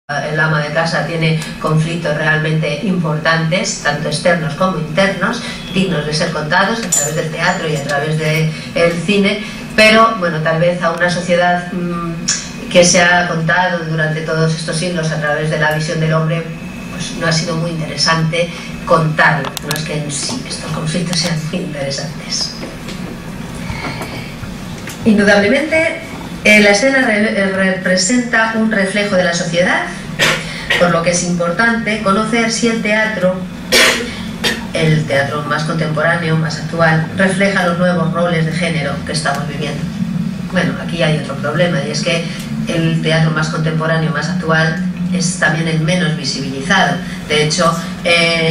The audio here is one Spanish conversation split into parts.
el ama de casa tiene conflictos realmente importantes, tanto externos como internos, dignos de ser contados a través del teatro y a través del cine, pero bueno, tal vez a una sociedad que se ha contado durante todos estos siglos a través de la visión del hombre, pues no ha sido muy interesante contarlo. No es que en sí estos conflictos sean muy interesantes. Indudablemente, la escena representa un reflejo de la sociedad, por lo que es importante conocer si el teatro más contemporáneo, más actual, refleja los nuevos roles de género que estamos viviendo. Bueno, aquí hay otro problema, y es que el teatro más contemporáneo, más actual, es también el menos visibilizado. De hecho,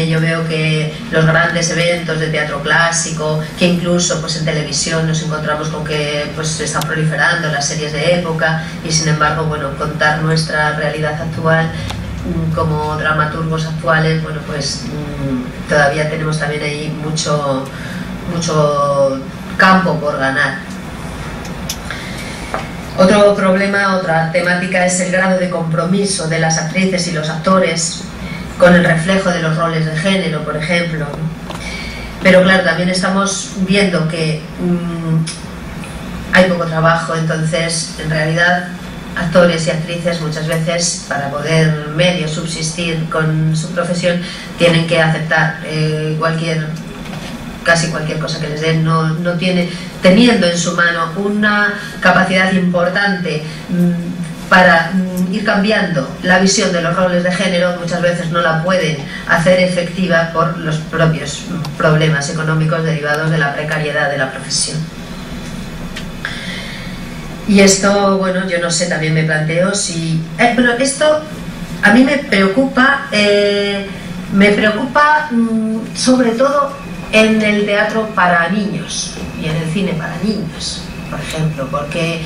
yo veo que los grandes eventos de teatro clásico, que incluso pues en televisión nos encontramos con que pues se están proliferando las series de época, y sin embargo, bueno, contar nuestra realidad actual como dramaturgos actuales, bueno, pues todavía tenemos también ahí mucho campo por ganar. Otro problema, otra temática es el grado de compromiso de las actrices y los actores con el reflejo de los roles de género, por ejemplo. Pero claro, también estamos viendo que hay poco trabajo, entonces en realidad actores y actrices muchas veces, para poder medio subsistir con su profesión, tienen que aceptar casi cualquier cosa que les den. No teniendo en su mano una capacidad importante para ir cambiando la visión de los roles de género, muchas veces no la pueden hacer efectiva por los propios problemas económicos derivados de la precariedad de la profesión. Y esto, bueno, yo no sé, también me planteo si... bueno, esto a mí me preocupa sobre todo en el teatro para niños y en el cine para niños, por ejemplo, porque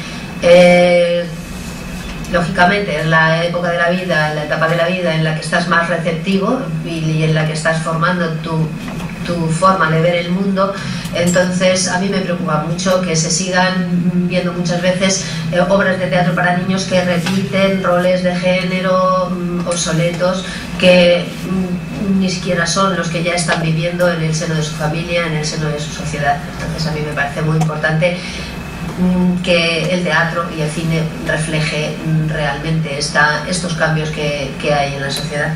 lógicamente es la época de la vida, la etapa de la vida en la que estás más receptivo y en la que estás formando tu forma de ver el mundo. Entonces a mí me preocupa mucho que se sigan viendo muchas veces obras de teatro para niños que repiten roles de género obsoletos, que ni siquiera son los que ya están viviendo en el seno de su familia, en el seno de su sociedad. Entonces a mí me parece muy importante que el teatro y el cine refleje realmente estos cambios que hay en la sociedad.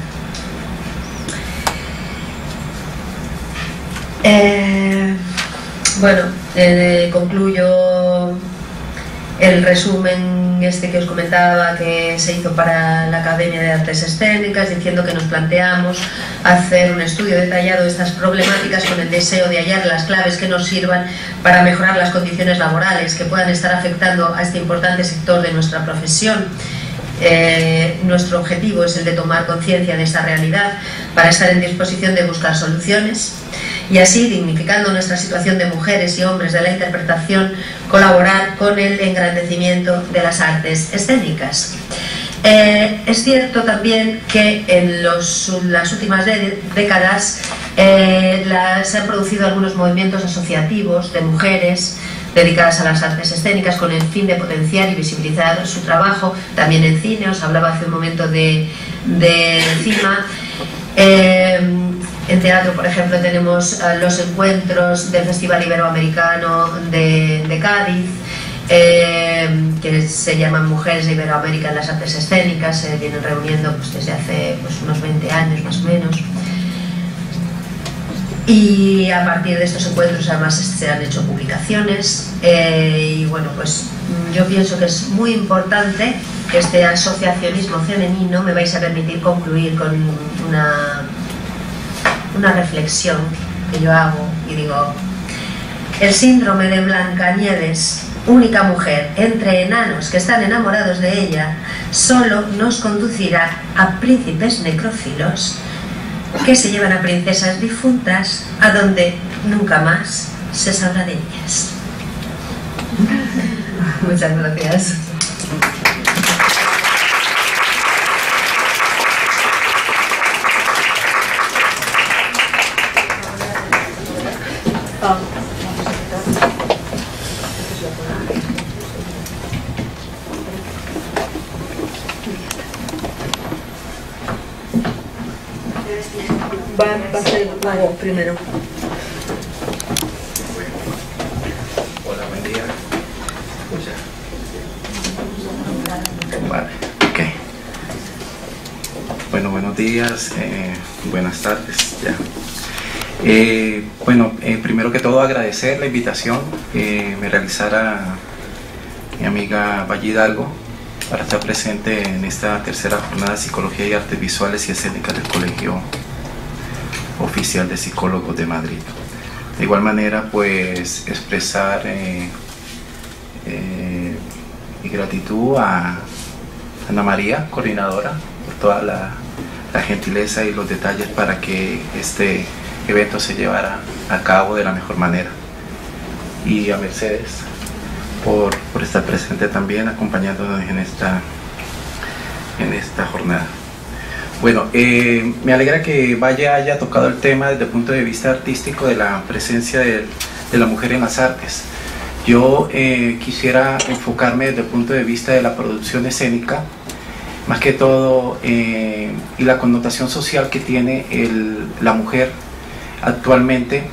Bueno, concluyo el resumen que os comentaba que se hizo para la Academia de Artes Escénicas, diciendo que nos planteamos hacer un estudio detallado de estas problemáticas con el deseo de hallar las claves que nos sirvan para mejorar las condiciones laborales que puedan estar afectando a este importante sector de nuestra profesión. Nuestro objetivo es el de tomar conciencia de esta realidad para estar en disposición de buscar soluciones y así, dignificando nuestra situación de mujeres y hombres de la interpretación, colaborar con el engrandecimiento de las artes escénicas. Es cierto también que en las últimas décadas se han producido algunos movimientos asociativos de mujeres dedicadas a las artes escénicas con el fin de potenciar y visibilizar su trabajo, también en cine. Os hablaba hace un momento de CIMA. En teatro, por ejemplo, tenemos los encuentros del Festival Iberoamericano de Cádiz, que se llaman Mujeres de Iberoamérica en las Artes Escénicas. Se vienen reuniendo pues, desde hace unos 20 años más o menos. Y a partir de estos encuentros además se han hecho publicaciones y bueno, pues yo pienso que es muy importante que este asociacionismo femenino, me vais a permitir concluir con una reflexión que yo hago y digo: el síndrome de Blancanieves, única mujer entre enanos que están enamorados de ella, solo nos conducirá a príncipes necrófilos que se llevan a princesas difuntas a donde nunca más se sabrá de ellas. Muchas gracias. Va a ser Hugo primero. Hola, buen día. Vale, ok. Bueno, buenos días, buenas tardes ya. Primero que todo agradecer la invitación que me realizara mi amiga Valle Hidalgo para estar presente en esta tercera jornada de Psicología y Artes Visuales y Escénicas del Colegio Oficial de Psicólogos de Madrid. De igual manera, pues expresar mi gratitud a Ana María, coordinadora, por toda la gentileza y los detalles para que este evento se llevara a cabo de la mejor manera. Y a Mercedes por estar presente también, acompañándonos en esta jornada. Bueno, me alegra que Valle haya tocado el tema desde el punto de vista artístico de la presencia de la mujer en las artes. Yo quisiera enfocarme desde el punto de vista de la producción escénica, más que todo, y la connotación social que tiene la mujer actualmente.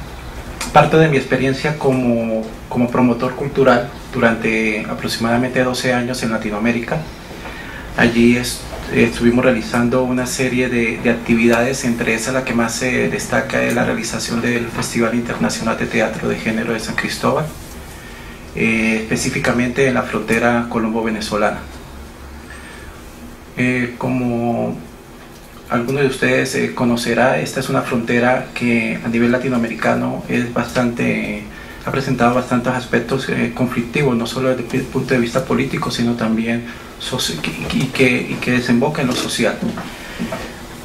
Parto de mi experiencia como promotor cultural durante aproximadamente 12 años en Latinoamérica. Allí estuvimos realizando una serie de actividades, entre esas la que más se destaca es la realización del Festival Internacional de Teatro de Género de San Cristóbal, específicamente en la frontera colombo-venezolana. Como alguno de ustedes conocerá, esta es una frontera que a nivel latinoamericano ha presentado bastantes aspectos conflictivos, no solo desde el punto de vista político, sino también y que desemboca en lo social.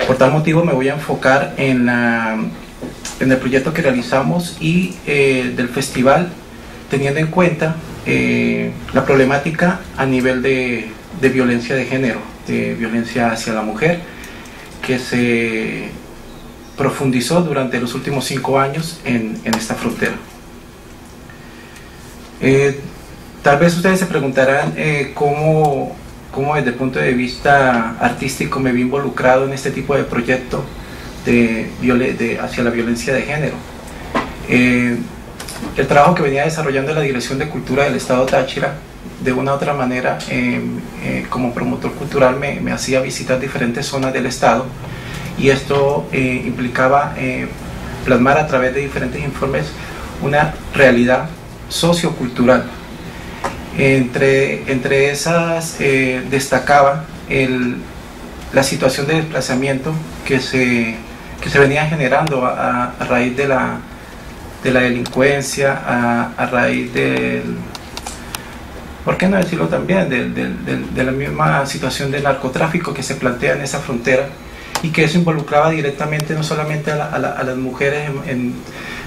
Por tal motivo me voy a enfocar en el proyecto que realizamos y del festival, teniendo en cuenta la problemática a nivel de violencia de género, de violencia hacia la mujer, que se profundizó durante los últimos 5 años en esta frontera. Tal vez ustedes se preguntarán cómo desde el punto de vista artístico me vi involucrado en este tipo de proyecto hacia la violencia de género. El trabajo que venía desarrollando la Dirección de Cultura del Estado Táchira, de una u otra manera, como promotor cultural me hacía visitar diferentes zonas del estado, y esto implicaba plasmar a través de diferentes informes una realidad sociocultural. Entre esas destacaba la situación de desplazamiento que se venía generando a raíz de la delincuencia, a raíz ¿por qué no decirlo también? De la misma situación de narcotráfico que se plantea en esa frontera, y que eso involucraba directamente no solamente a las mujeres en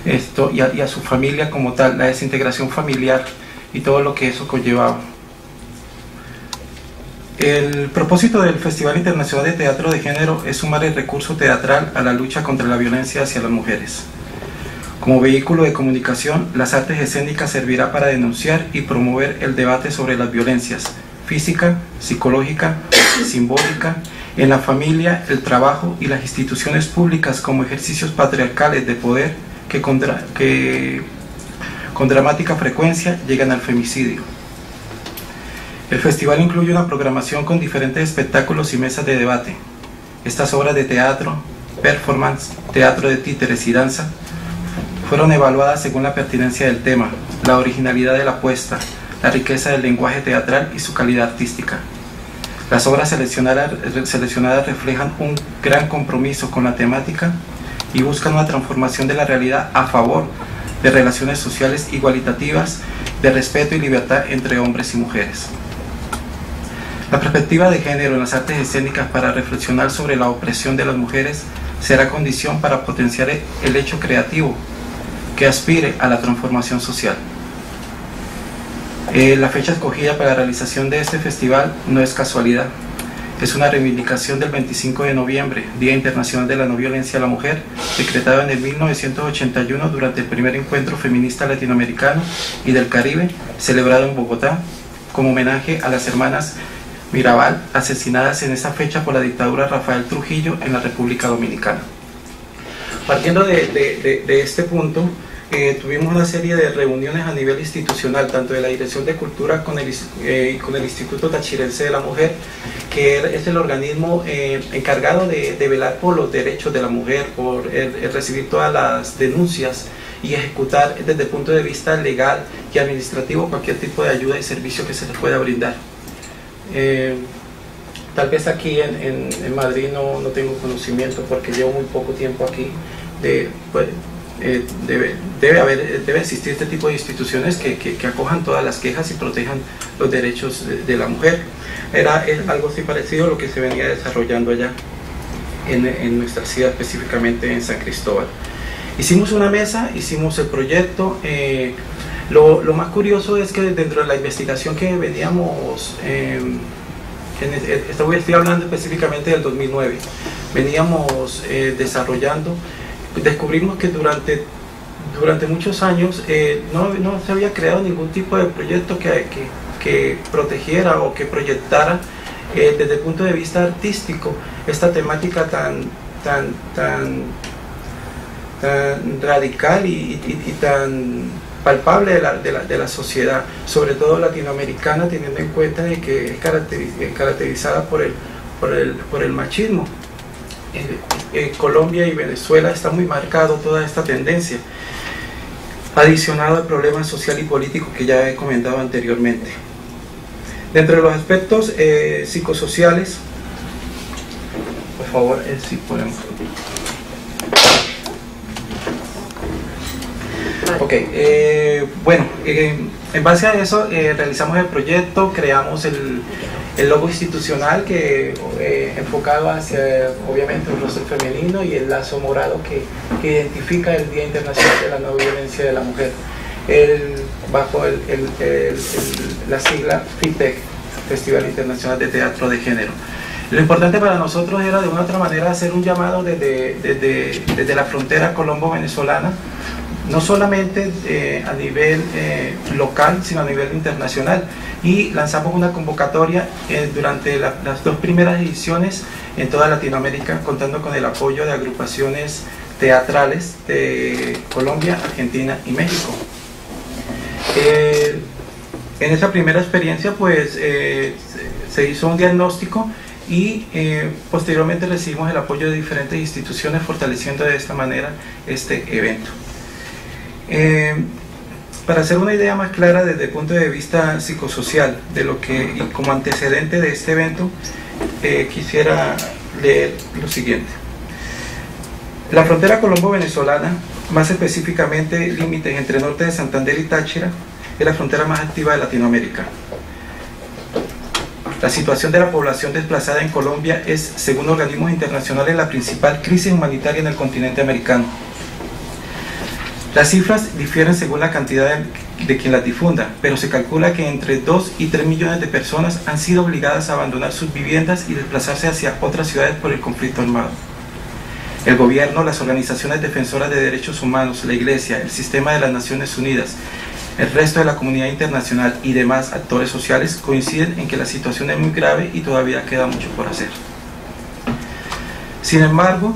esto y a su familia como tal, la desintegración familiar y todo lo que eso conllevaba. El propósito del Festival Internacional de Teatro de Género es sumar el recurso teatral a la lucha contra la violencia hacia las mujeres. Como vehículo de comunicación, las artes escénicas servirá para denunciar y promover el debate sobre las violencias física, psicológica, simbólica, en la familia, el trabajo y las instituciones públicas como ejercicios patriarcales de poder que con dramática frecuencia llegan al femicidio. El festival incluye una programación con diferentes espectáculos y mesas de debate. Estas obras de teatro, performance, teatro de títeres y danza fueron evaluadas según la pertinencia del tema, la originalidad de la apuesta, la riqueza del lenguaje teatral y su calidad artística. Las obras seleccionadas reflejan un gran compromiso con la temática y buscan una transformación de la realidad a favor de relaciones sociales igualitativas, de respeto y libertad entre hombres y mujeres. La perspectiva de género en las artes escénicas para reflexionar sobre la opresión de las mujeres será condición para potenciar el hecho creativo que aspire a la transformación social. La fecha escogida para la realización de este festival no es casualidad. Es una reivindicación del 25 de noviembre, Día Internacional de la No Violencia a la Mujer, decretado en el 1981 durante el primer encuentro feminista latinoamericano y del Caribe, celebrado en Bogotá, como homenaje a las hermanas Mirabal, asesinadas en esa fecha por la dictadura Rafael Trujillo en la República Dominicana. Partiendo de este punto, tuvimos una serie de reuniones a nivel institucional, tanto de la Dirección de Cultura con el Instituto Tachirense de la Mujer, que es el organismo encargado de velar por los derechos de la mujer, por recibir todas las denuncias y ejecutar desde el punto de vista legal y administrativo cualquier tipo de ayuda y servicio que se les pueda brindar. Tal vez aquí en Madrid no tengo conocimiento porque llevo muy poco tiempo aquí. Debe existir este tipo de instituciones que acojan todas las quejas y protejan los derechos de la mujer. Es algo así parecido a lo que se venía desarrollando allá en nuestra ciudad, específicamente en San Cristóbal. Hicimos una mesa, hicimos el proyecto. Lo más curioso es que dentro de la investigación que veníamos, estoy hablando específicamente del 2009, veníamos desarrollando, descubrimos que durante muchos años no se había creado ningún tipo de proyecto que protegiera o que proyectara desde el punto de vista artístico esta temática tan radical y tan palpable de la sociedad, sobre todo latinoamericana, teniendo en cuenta de que es caracterizada por el machismo. En Colombia y Venezuela está muy marcado toda esta tendencia, adicionado al problema social y político que ya he comentado anteriormente. Dentro de los aspectos psicosociales, por favor, si podemos. Ok, bueno, en base a eso realizamos el proyecto, creamos el logo institucional que enfocado hacia, obviamente, un rostro femenino y el lazo morado que identifica el Día Internacional de la No Violencia de la Mujer, bajo la sigla FITEC, Festival Internacional de Teatro de Género. Lo importante para nosotros era de una u otra manera hacer un llamado desde la frontera colombo-venezolana, no solamente a nivel local, sino a nivel internacional, y lanzamos una convocatoria durante las 2 primeras ediciones en toda Latinoamérica, contando con el apoyo de agrupaciones teatrales de Colombia, Argentina y México. En esa primera experiencia pues se hizo un diagnóstico y posteriormente recibimos el apoyo de diferentes instituciones, fortaleciendo de esta manera este evento. Para hacer una idea más clara desde el punto de vista psicosocial de lo que, y como antecedente de este evento, quisiera leer lo siguiente. La frontera colombo-venezolana, más específicamente límites entre norte de Santander y Táchira, es la frontera más activa de Latinoamérica. La situación de la población desplazada en Colombia es, según organismos internacionales, la principal crisis humanitaria en el continente americano. Las cifras difieren según la cantidad de quien las difunda, pero se calcula que entre 2 y 3 millones de personas han sido obligadas a abandonar sus viviendas y desplazarse hacia otras ciudades por el conflicto armado. El gobierno, las organizaciones defensoras de derechos humanos, la Iglesia, el sistema de las Naciones Unidas, el resto de la comunidad internacional y demás actores sociales coinciden en que la situación es muy grave y todavía queda mucho por hacer. Sin embargo,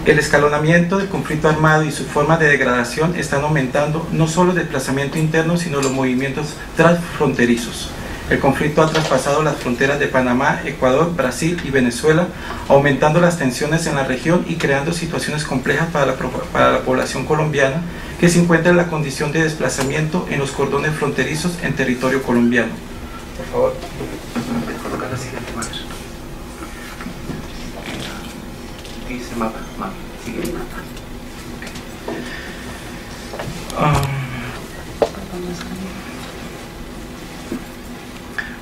el escalonamiento del conflicto armado y sus formas de degradación están aumentando no solo el desplazamiento interno, sino los movimientos transfronterizos. El conflicto ha traspasado las fronteras de Panamá, Ecuador, Brasil y Venezuela, aumentando las tensiones en la región y creando situaciones complejas para la población colombiana que se encuentra en la condición de desplazamiento en los cordones fronterizos en territorio colombiano. Por favor, colocar la siguiente imagen. Dice mapa, sigue mapa.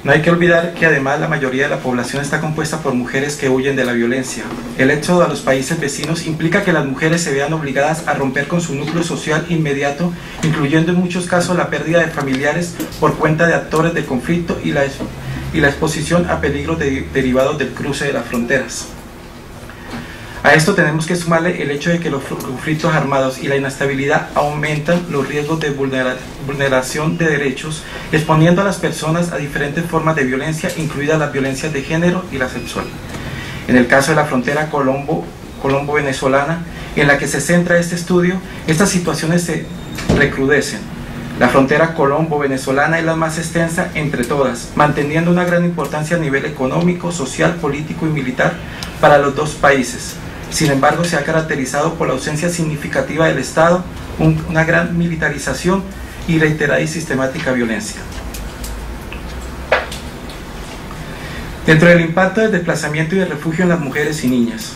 No hay que olvidar que además la mayoría de la población está compuesta por mujeres que huyen de la violencia. El éxodo a los países vecinos implica que las mujeres se vean obligadas a romper con su núcleo social inmediato, incluyendo en muchos casos la pérdida de familiares por cuenta de actores del conflicto y la exposición a peligros derivados del cruce de las fronteras. A esto tenemos que sumarle el hecho de que los conflictos armados y la inestabilidad aumentan los riesgos de vulneración de derechos, exponiendo a las personas a diferentes formas de violencia, incluidas las violencias de género y la sexual. En el caso de la frontera colombo-venezolana, en la que se centra este estudio, estas situaciones se recrudecen. La frontera colombo-venezolana es la más extensa entre todas, manteniendo una gran importancia a nivel económico, social, político y militar para los dos países. Sin embargo, se ha caracterizado por la ausencia significativa del Estado, una gran militarización y reiterada y sistemática violencia. Dentro del impacto del desplazamiento y del refugio en las mujeres y niñas,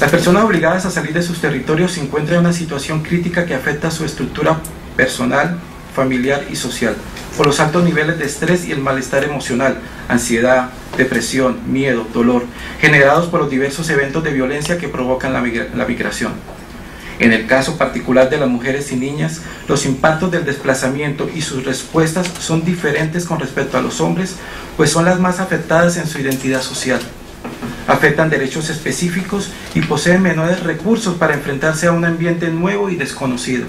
las personas obligadas a salir de sus territorios se encuentran en una situación crítica que afecta a su estructura personal, familiar y social, por los altos niveles de estrés y el malestar emocional, ansiedad, depresión, miedo, dolor, generados por los diversos eventos de violencia que provocan la migración. En el caso particular de las mujeres y niñas, los impactos del desplazamiento y sus respuestas son diferentes con respecto a los hombres, pues son las más afectadas en su identidad social. Afectan derechos específicos y poseen menores recursos para enfrentarse a un ambiente nuevo y desconocido,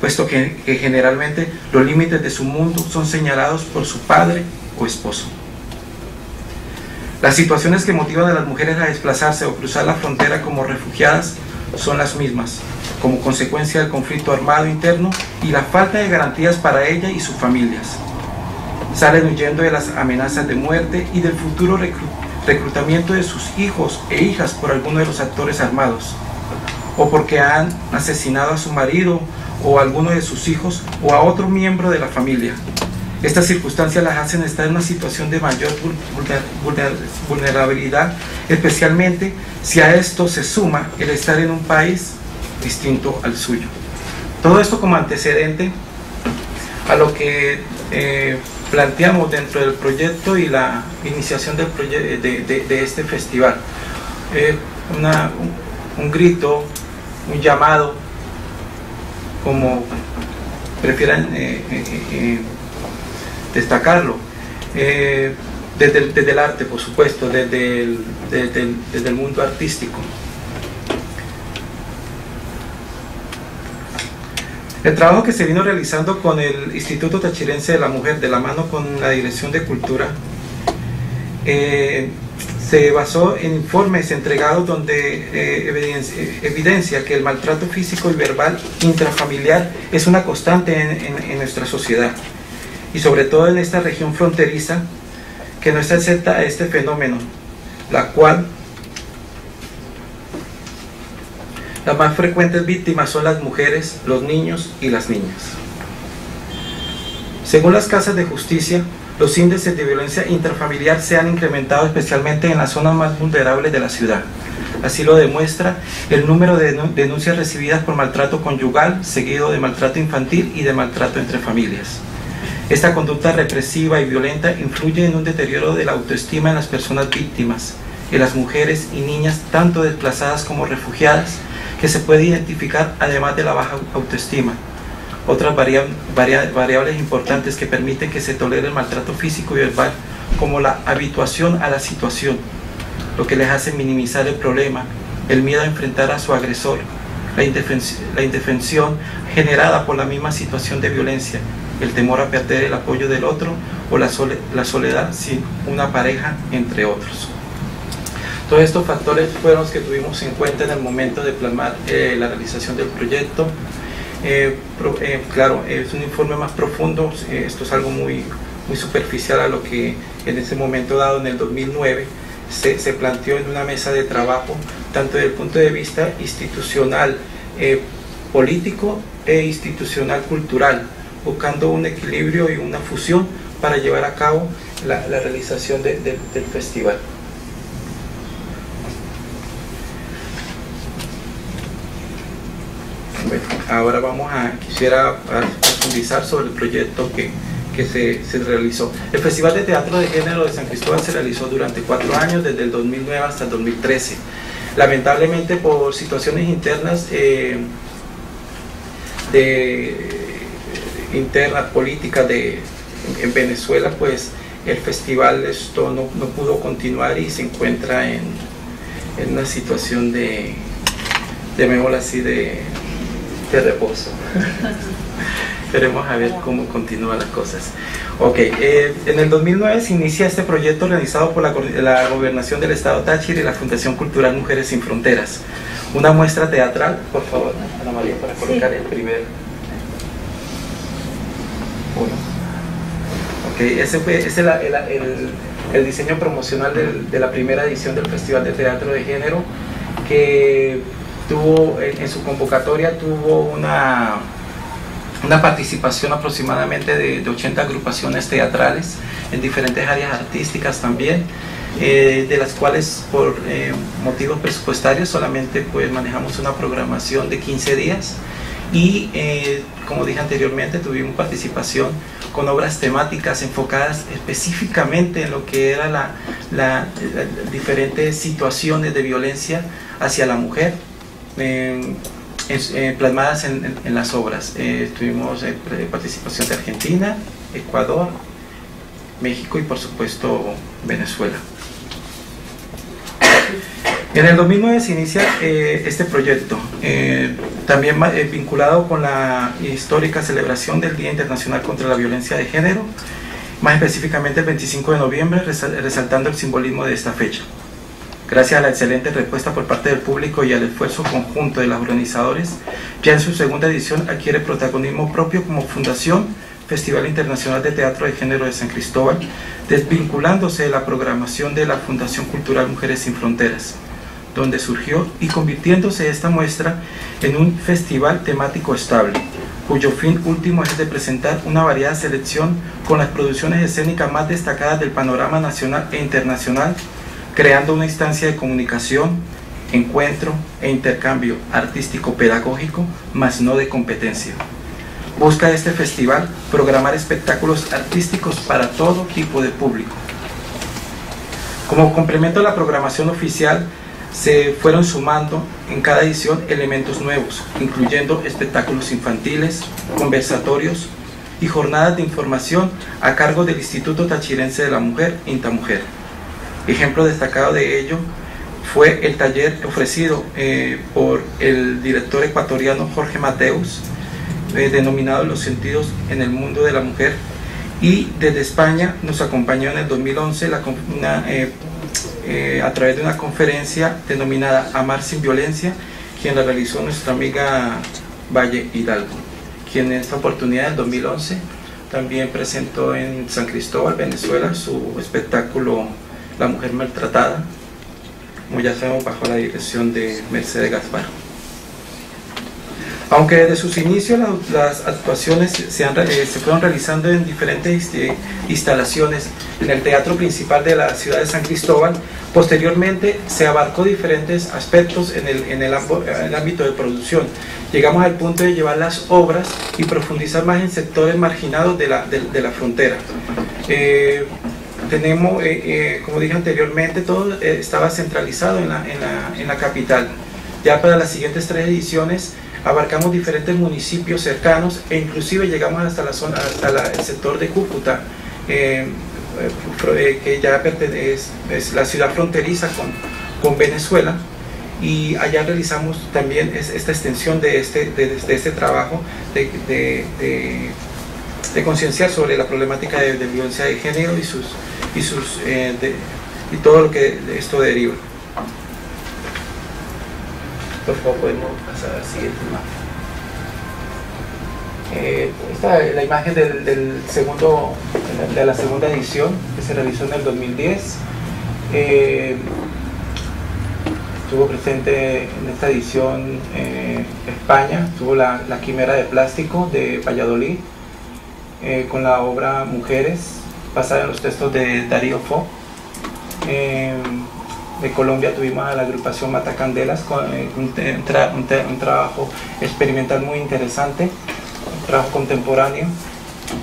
puesto que generalmente los límites de su mundo son señalados por su padre o esposo. Las situaciones que motivan a las mujeres a desplazarse o cruzar la frontera como refugiadas son las mismas, como consecuencia del conflicto armado interno y la falta de garantías para ella y sus familias. Salen huyendo de las amenazas de muerte y del futuro reclutamiento de sus hijos e hijas por alguno de los actores armados, o porque han asesinado a su marido o a alguno de sus hijos o a otro miembro de la familia. Estas circunstancias las hacen estar en una situación de mayor vulnerabilidad, especialmente si a esto se suma el estar en un país distinto al suyo. Todo esto como antecedente a lo que planteamos dentro del proyecto y la iniciación del de este festival. Un grito, un llamado, como prefieran destacarlo, desde el arte, por supuesto, desde el mundo artístico. El trabajo que se vino realizando con el Instituto Tachirense de la Mujer, de la mano con la Dirección de Cultura, se basó en informes entregados donde evidencia que el maltrato físico y verbal intrafamiliar es una constante en nuestra sociedad, y sobre todo en esta región fronteriza que no está exenta a este fenómeno, la cual las más frecuentes víctimas son las mujeres, los niños y las niñas. Según las casas de justicia, los índices de violencia intrafamiliar se han incrementado especialmente en las zonas más vulnerables de la ciudad. Así lo demuestra el número de denuncias recibidas por maltrato conyugal, seguido de maltrato infantil y de maltrato entre familias. Esta conducta represiva y violenta influye en un deterioro de la autoestima en las personas víctimas, en las mujeres y niñas tanto desplazadas como refugiadas, que se puede identificar además de la baja autoestima. Otras variables importantes que permiten que se tolere el maltrato físico y verbal, como la habituación a la situación, lo que les hace minimizar el problema, el miedo a enfrentar a su agresor, la indefensión generada por la misma situación de violencia, el temor a perder el apoyo del otro o la soledad sin una pareja, entre otros. Todos estos factores fueron los que tuvimos en cuenta en el momento de plasmar la realización del proyecto. Claro, es un informe más profundo, esto es algo muy superficial a lo que en ese momento dado, en el 2009, se planteó en una mesa de trabajo, tanto desde el punto de vista institucional, político e institucional cultural, buscando un equilibrio y una fusión para llevar a cabo la realización del festival. Bueno, ahora quisiera profundizar sobre el proyecto que se realizó. El Festival de Teatro de Género de San Cristóbal se realizó durante 4 años, desde el 2009 hasta el 2013. Lamentablemente, por situaciones internas internas políticas en Venezuela, pues el festival no pudo continuar y se encuentra en una situación llamémoslo así, de reposo. Esperemos a ver cómo continúan las cosas. Ok, en el 2009 se inicia este proyecto organizado por la Gobernación del Estado Táchira y la Fundación Cultural Mujeres Sin Fronteras. Una muestra teatral, por favor, Ana María, para colocar el primer. Uno. Ok, ese fue el diseño promocional de la primera edición del Festival de Teatro de Género, que tuvo, en su convocatoria tuvo una participación aproximadamente de 80 agrupaciones teatrales en diferentes áreas artísticas también, de las cuales por motivos presupuestarios solamente pues manejamos una programación de 15 días y como dije anteriormente tuvimos participación con obras temáticas enfocadas específicamente en lo que era las diferentes situaciones de violencia hacia la mujer, plasmadas en las obras. Tuvimos participación de Argentina, Ecuador, México y por supuesto Venezuela. En el 2009 se inicia este proyecto, también vinculado con la histórica celebración del Día Internacional contra la Violencia de Género, más específicamente el 25 de noviembre, resaltando el simbolismo de esta fecha. Gracias a la excelente respuesta por parte del público y al esfuerzo conjunto de los organizadores, ya en su segunda edición adquiere protagonismo propio como Fundación Festival Internacional de Teatro de Género de San Cristóbal, desvinculándose de la programación de la Fundación Cultural Mujeres Sin Fronteras, donde surgió y convirtiéndose esta muestra en un festival temático estable, cuyo fin último es de presentar una variada selección con las producciones escénicas más destacadas del panorama nacional e internacional, creando una instancia de comunicación, encuentro e intercambio artístico-pedagógico, mas no de competencia. Busca este festival programar espectáculos artísticos para todo tipo de público. Como complemento a la programación oficial, se fueron sumando en cada edición elementos nuevos, incluyendo espectáculos infantiles, conversatorios y jornadas de información a cargo del Instituto Tachirense de la Mujer, INTAMujer. Ejemplo destacado de ello fue el taller ofrecido por el director ecuatoriano Jorge Mateus, denominado Los sentidos en el mundo de la mujer, y desde España nos acompañó en el 2011 a través de una conferencia denominada Amar sin Violencia, quien la realizó nuestra amiga Valle Hidalgo, quien en esta oportunidad en 2011 también presentó en San Cristóbal, Venezuela, su espectáculo La Mujer Maltratada, como ya sabemos, bajo la dirección de Mercedes Gaspar. Aunque desde sus inicios las actuaciones se fueron realizando en diferentes instalaciones en el teatro principal de la ciudad de San Cristóbal, posteriormente se abarcó diferentes aspectos en el ámbito de producción. Llegamos al punto de llevar las obras y profundizar más en sectores marginados de la frontera. Tenemos, como dije anteriormente, todo estaba centralizado en la capital. Ya para las siguientes 3 ediciones abarcamos diferentes municipios cercanos e inclusive llegamos hasta la zona, el sector de Cúcuta, que ya es la ciudad fronteriza con Venezuela, y allá realizamos también esta extensión de este trabajo de concienciar sobre la problemática de violencia de género y todo lo que de esto deriva. Por favor, podemos pasar a la siguiente imagen. Esta es la imagen de la segunda edición que se realizó en el 2010. Estuvo presente en esta edición España, tuvo la Quimera de Plástico de Valladolid, con la obra Mujeres, basada en los textos de Darío Fo. De Colombia tuvimos a la agrupación Matacandelas con un trabajo experimental muy interesante, un trabajo contemporáneo,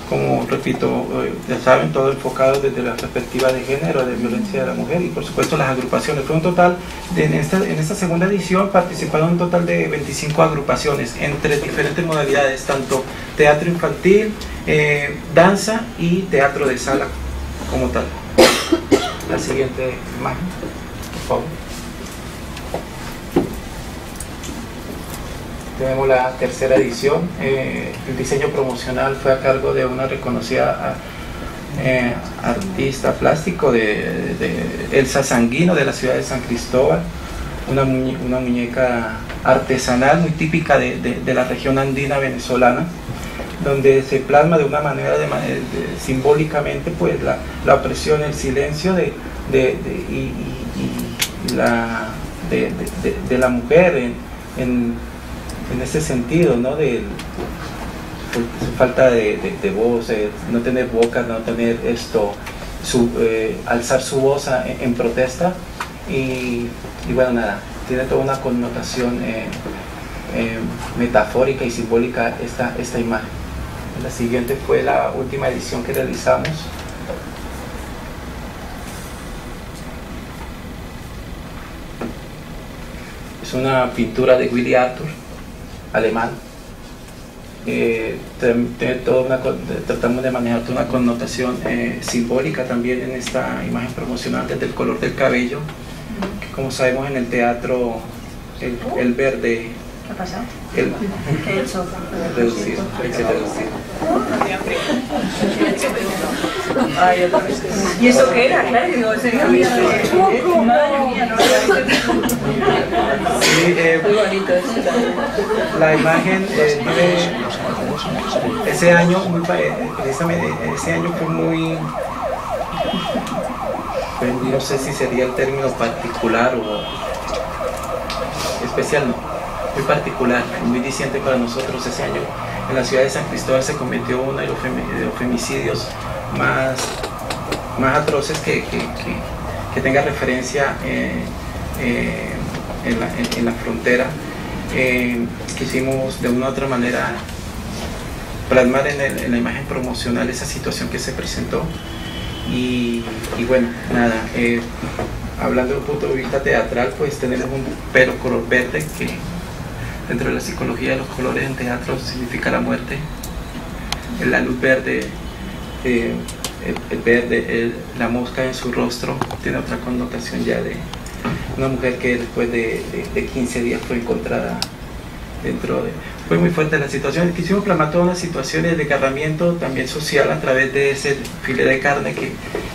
como repito, ya saben, todo enfocado desde la perspectiva de género, de violencia de la mujer, y por supuesto las agrupaciones. Fue un total, en esta segunda edición participaron un total de 25 agrupaciones entre diferentes modalidades, tanto teatro infantil, danza y teatro de sala como tal. La siguiente imagen, por favor. tenemos la tercera edición. El diseño promocional fue a cargo de una reconocida artista plástico de Elsa Sanguino, de la ciudad de San Cristóbal, una muñeca artesanal muy típica de la región andina venezolana, donde se plasma de una manera simbólicamente pues la opresión, el silencio de la mujer en ese sentido, ¿no? De su falta de voz, no tener boca, no tener alzar su voz en protesta, y bueno, nada, tiene toda una connotación metafórica y simbólica esta imagen. La siguiente fue la última edición que realizamos. Es una pintura de Willy Arthur, alemán. Tratamos de manejar toda una connotación simbólica también en esta imagen promocional, desde el color del cabello, que como sabemos en el teatro el verde, ¿qué ha pasado? ¿Qué he hecho? Reducido, hay que reducir. Ay, otra vez. ¿Y eso qué era? Claro, digo, sería madre mía, no lo había visto. Sí, Muy bonito eso. la imagen ese año fue muy, no sé si sería el término particular o especial, no, muy particular, muy diciente para nosotros. Ese año en la ciudad de San Cristóbal se cometió uno de los femicidios más atroces que tenga referencia en la frontera. Quisimos de una u otra manera plasmar en la imagen promocional esa situación que se presentó, y bueno, nada, hablando de un punto de vista teatral, pues tenemos un color verde, que dentro de la psicología de los colores en teatro significa la muerte. La luz verde, el verde, la mosca en su rostro, tiene otra connotación ya de una mujer que después de 15 días fue encontrada fue muy fuerte la situación. Quisimos plasmar todas las situaciones de desgarramiento también social a través de ese filé de carne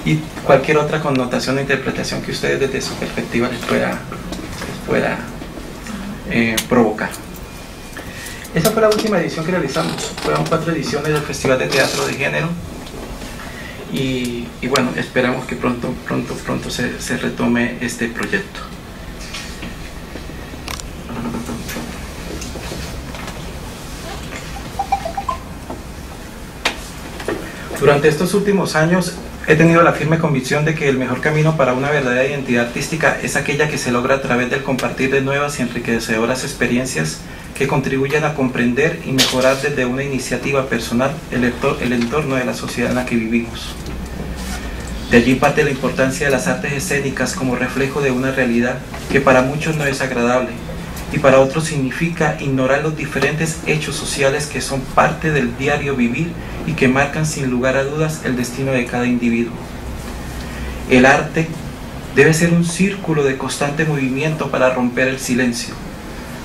y cualquier otra connotación o interpretación que ustedes desde su perspectiva les pueda provocar. Esa fue la última edición que realizamos. Fueron 4 ediciones del Festival de Teatro de Género, y bueno, esperamos que pronto se retome este proyecto. Durante estos últimos años he tenido la firme convicción de que el mejor camino para una verdadera identidad artística es aquella que se logra a través del compartir de nuevas y enriquecedoras experiencias que contribuyan a comprender y mejorar desde una iniciativa personal el entorno de la sociedad en la que vivimos. De allí parte la importancia de las artes escénicas como reflejo de una realidad que para muchos no es agradable y para otros significa ignorar los diferentes hechos sociales que son parte del diario vivir y que marcan sin lugar a dudas el destino de cada individuo. El arte debe ser un círculo de constante movimiento para romper el silencio,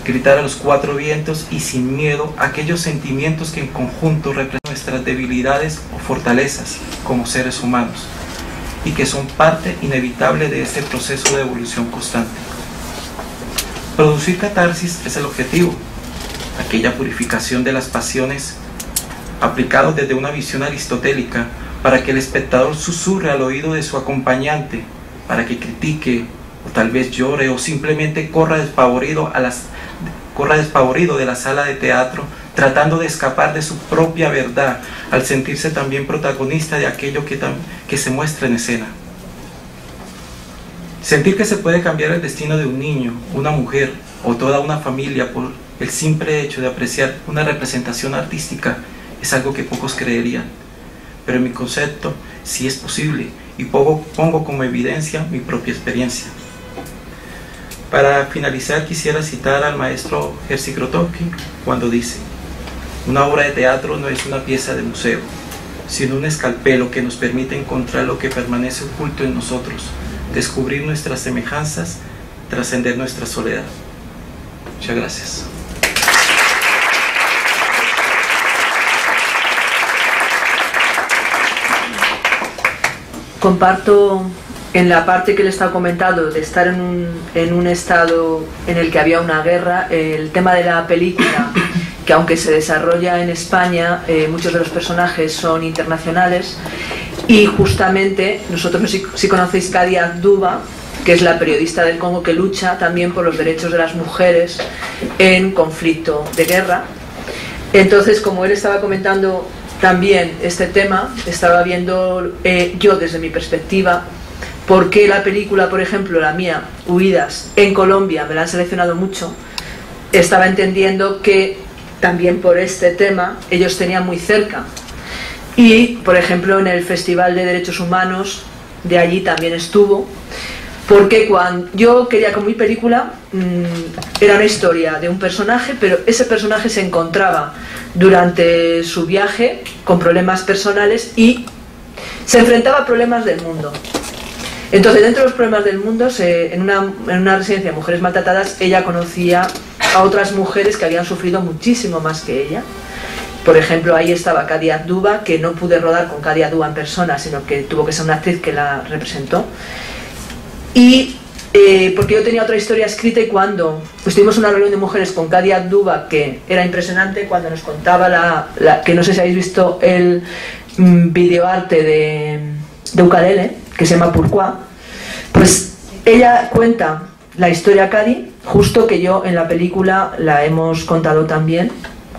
gritar a los 4 vientos y sin miedo aquellos sentimientos que en conjunto representan nuestras debilidades o fortalezas como seres humanos y que son parte inevitable de este proceso de evolución constante. Producir catarsis es el objetivo, aquella purificación de las pasiones aplicado desde una visión aristotélica para que el espectador susurre al oído de su acompañante, para que critique o tal vez llore o simplemente corra despavorido de la sala de teatro, tratando de escapar de su propia verdad al sentirse también protagonista de aquello que se muestra en escena. Sentir que se puede cambiar el destino de un niño, una mujer o toda una familia por el simple hecho de apreciar una representación artística es algo que pocos creerían, pero en mi concepto sí es posible y pongo como evidencia mi propia experiencia. Para finalizar quisiera citar al maestro Jerzy Grotowski cuando dice: una obra de teatro no es una pieza de museo, sino un escalpelo que nos permite encontrar lo que permanece oculto en nosotros, descubrir nuestras semejanzas, trascender nuestra soledad. Muchas gracias. comparto en la parte que le he estado comentando de estar en un estado en el que había una guerra, el tema de la película, que aunque se desarrolla en España, muchos de los personajes son internacionales, y justamente nosotros, no sé si conocéis Kadi Abduba, que es la periodista del Congo que lucha también por los derechos de las mujeres en conflicto de guerra. Entonces, como él estaba comentando también este tema, estaba viendo yo desde mi perspectiva por qué la película, por ejemplo, la mía, Huidas, en Colombia, me la han seleccionado mucho. Estaba entendiendo que también por este tema ellos tenían muy cerca. Y, por ejemplo, en el Festival de Derechos Humanos de allí también estuvo, porque cuando yo quería con mi película, era una historia de un personaje, pero ese personaje se encontraba durante su viaje con problemas personales y se enfrentaba a problemas del mundo. Entonces, dentro de los problemas del mundo, en una residencia de mujeres maltratadas, ella conocía a otras mujeres que habían sufrido muchísimo más que ella. Por ejemplo, ahí estaba Kadi Abduba, que no pude rodar con Kadi Abduba en persona, sino que tuvo que ser una actriz que la representó. Y porque yo tenía otra historia escrita, y cuando estuvimos en una reunión de mujeres con Kadi Abduba, que era impresionante, cuando nos contaba que no sé si habéis visto el videoarte de ukulele, que se llama Pourquoi, pues ella cuenta la historia Kadi, justo que yo en la película la hemos contado también,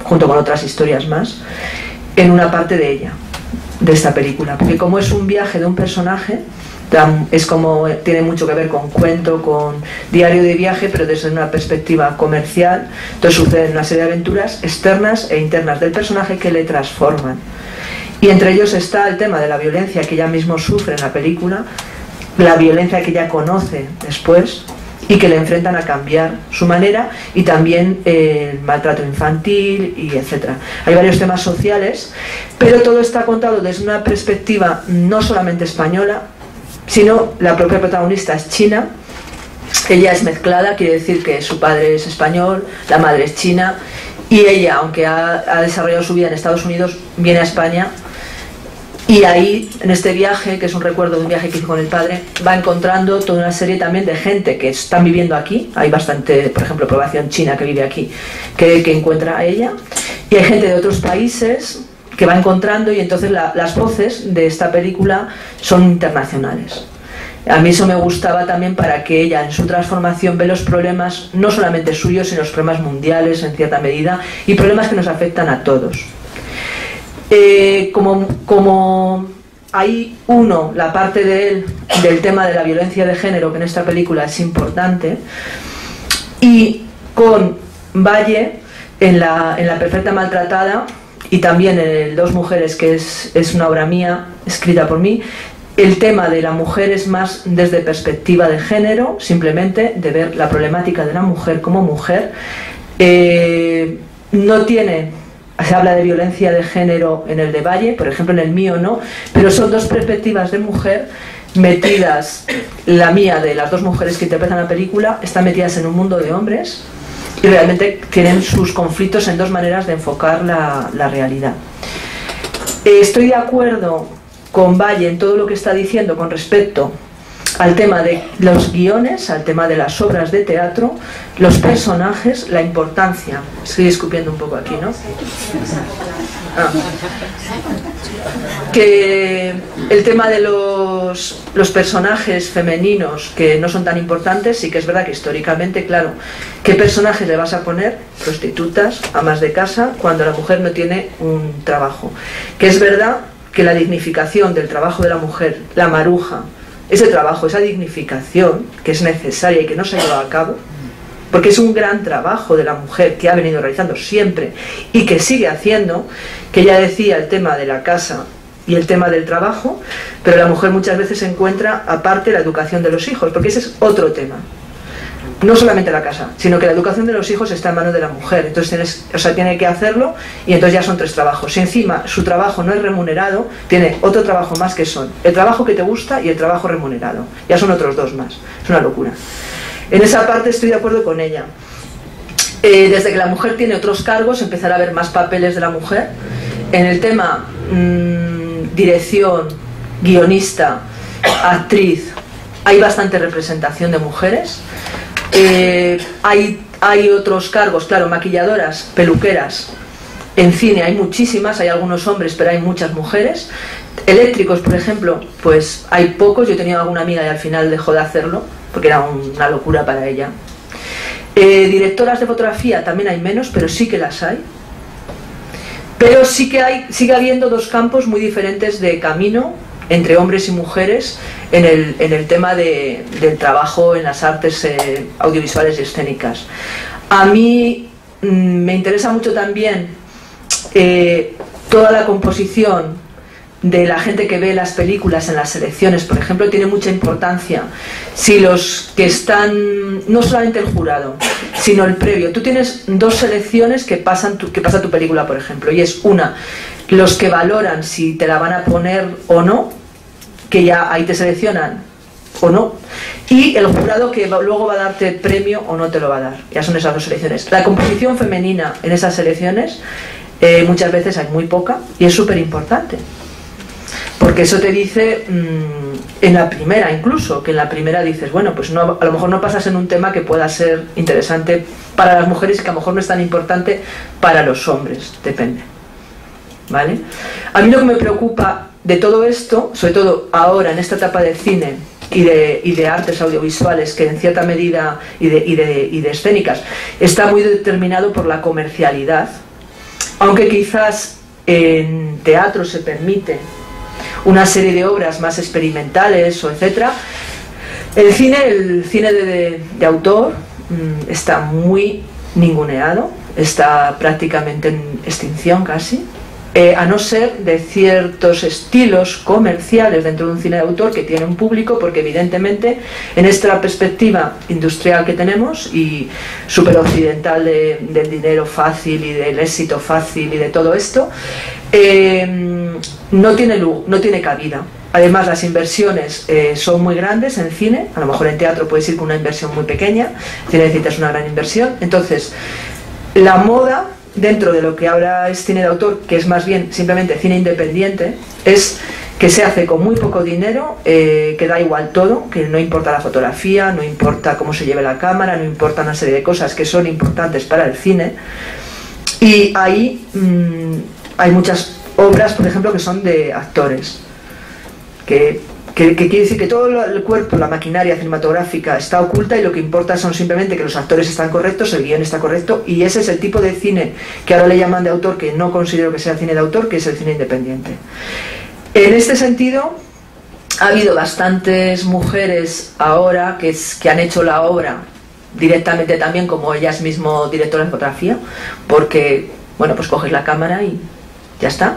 junto con otras historias más, en una parte de ella, de esta película, porque como es un viaje de un personaje, es como, tiene mucho que ver con cuento, con diario de viaje, pero desde una perspectiva comercial. Entonces suceden una serie de aventuras externas e internas del personaje que le transforman, y entre ellos está el tema de la violencia que ella mismo sufre en la película, la violencia que ella conoce después y que le enfrentan a cambiar su manera, y también el maltrato infantil y etcétera. Hay varios temas sociales, pero todo está contado desde una perspectiva no solamente española, sino la propia protagonista es china. Ella es mezclada, quiere decir que su padre es español, la madre es china, y ella, aunque ha desarrollado su vida en Estados Unidos, viene a España, y ahí, en este viaje, que es un recuerdo de un viaje que hizo con el padre, va encontrando toda una serie también de gente que están viviendo aquí. Hay bastante, por ejemplo, población china que vive aquí, que encuentra a ella, y hay gente de otros países que va encontrando, y entonces las voces de esta película son internacionales. A mí eso me gustaba también, para que ella en su transformación ve los problemas no solamente suyos, sino los problemas mundiales en cierta medida, y problemas que nos afectan a todos. Como hay la parte de él, del tema de la violencia de género, que en esta película es importante, y con Valle en la Perfecta Maltratada, y también en el Dos Mujeres, que es una obra mía, escrita por mí, el tema de la mujer es más desde perspectiva de género, simplemente de ver la problemática de la mujer como mujer. No tiene, se habla de violencia de género en el de Valle, por ejemplo en el mío no, pero son dos perspectivas de mujer metidas. La mía, de las dos mujeres que interpretan la película, están metidas en un mundo de hombres, y realmente tienen sus conflictos en dos maneras de enfocar la realidad. Estoy de acuerdo con Valle en todo lo que está diciendo con respecto al tema de los guiones, al tema de las obras de teatro, los personajes, la importancia. Estoy escupiendo un poco aquí, ¿no? Que el tema de los personajes femeninos, que no son tan importantes, sí que es verdad que históricamente, claro, ¿qué personajes le vas a poner? Prostitutas, amas de casa, cuando la mujer no tiene un trabajo. Que es verdad que la dignificación del trabajo de la mujer, la maruja, ese trabajo, esa dignificación que es necesaria y que no se ha llevado a cabo, porque es un gran trabajo de la mujer que ha venido realizando siempre y que sigue haciendo, que ella decía el tema de la casa y el tema del trabajo, pero la mujer muchas veces encuentra aparte la educación de los hijos, porque ese es otro tema. No solamente la casa, sino que la educación de los hijos está en manos de la mujer. Entonces tiene que hacerlo, y entonces ya son 3 trabajos. Si encima su trabajo no es remunerado, tiene otro trabajo más, que son el trabajo que te gusta y el trabajo remunerado. Ya son otros 2 más. Es una locura. En esa parte estoy de acuerdo con ella. Desde que la mujer tiene otros cargos, empezará a haber más papeles de la mujer. En el tema dirección, guionista, actriz, hay bastante representación de mujeres. Hay otros cargos, claro, maquilladoras, peluqueras. En cine hay muchísimas, hay algunos hombres, pero hay muchas mujeres. Eléctricos, por ejemplo, pues hay pocos. Yo he tenido alguna amiga y al final dejó de hacerlo, porque era una locura para ella. Directoras de fotografía también hay menos, pero sí que las hay. Pero sigue habiendo dos campos muy diferentes de camino entre hombres y mujeres en el tema del trabajo en las artes audiovisuales y escénicas. A mí me interesa mucho también toda la composición de la gente que ve las películas en las selecciones, por ejemplo. Tiene mucha importancia si los que están, no solamente el jurado, sino el previo. Tú tienes dos selecciones que pasa tu película, por ejemplo, y es una, los que valoran si te la van a poner o no, que ya ahí te seleccionan o no, y el jurado que luego va a darte premio o no te lo va a dar. Ya son esas dos selecciones. La composición femenina en esas selecciones muchas veces hay muy poca, y es súper importante, porque eso te dice en la primera, incluso, que en la primera dices, bueno, pues no, a lo mejor no pasas en un tema que pueda ser interesante para las mujeres y que a lo mejor no es tan importante para los hombres, depende, ¿vale? A mí lo que me preocupa de todo esto, sobre todo ahora en esta etapa de cine y de artes audiovisuales, que en cierta medida y de escénicas, está muy determinado por la comercialidad, aunque quizás en teatro se permite una serie de obras más experimentales o etcétera. El cine de autor está muy ninguneado, está prácticamente en extinción casi, a no ser de ciertos estilos comerciales dentro de un cine de autor que tiene un público, porque evidentemente en esta perspectiva industrial que tenemos y súper occidental del dinero fácil y del éxito fácil y de todo esto, no tiene cabida. Además, las inversiones son muy grandes en cine. A lo mejor en teatro puedes ir con una inversión muy pequeña, en cine necesitas una gran inversión. Entonces, la moda dentro de lo que ahora es cine de autor, que es más bien simplemente cine independiente, es que se hace con muy poco dinero, que da igual todo, que no importa la fotografía, no importa cómo se lleve la cámara, no importa una serie de cosas que son importantes para el cine. Y ahí hay muchas obras, por ejemplo, que son de actores, que quiere decir que todo el cuerpo, la maquinaria cinematográfica está oculta, y lo que importa son simplemente que los actores están correctos, el guión está correcto, y ese es el tipo de cine que ahora le llaman de autor, que no considero que sea cine de autor, que es el cine independiente. En este sentido, ha habido bastantes mujeres ahora que han hecho la obra directamente también como ellas mismas directoras de fotografía, porque, bueno, pues coges la cámara y ya está.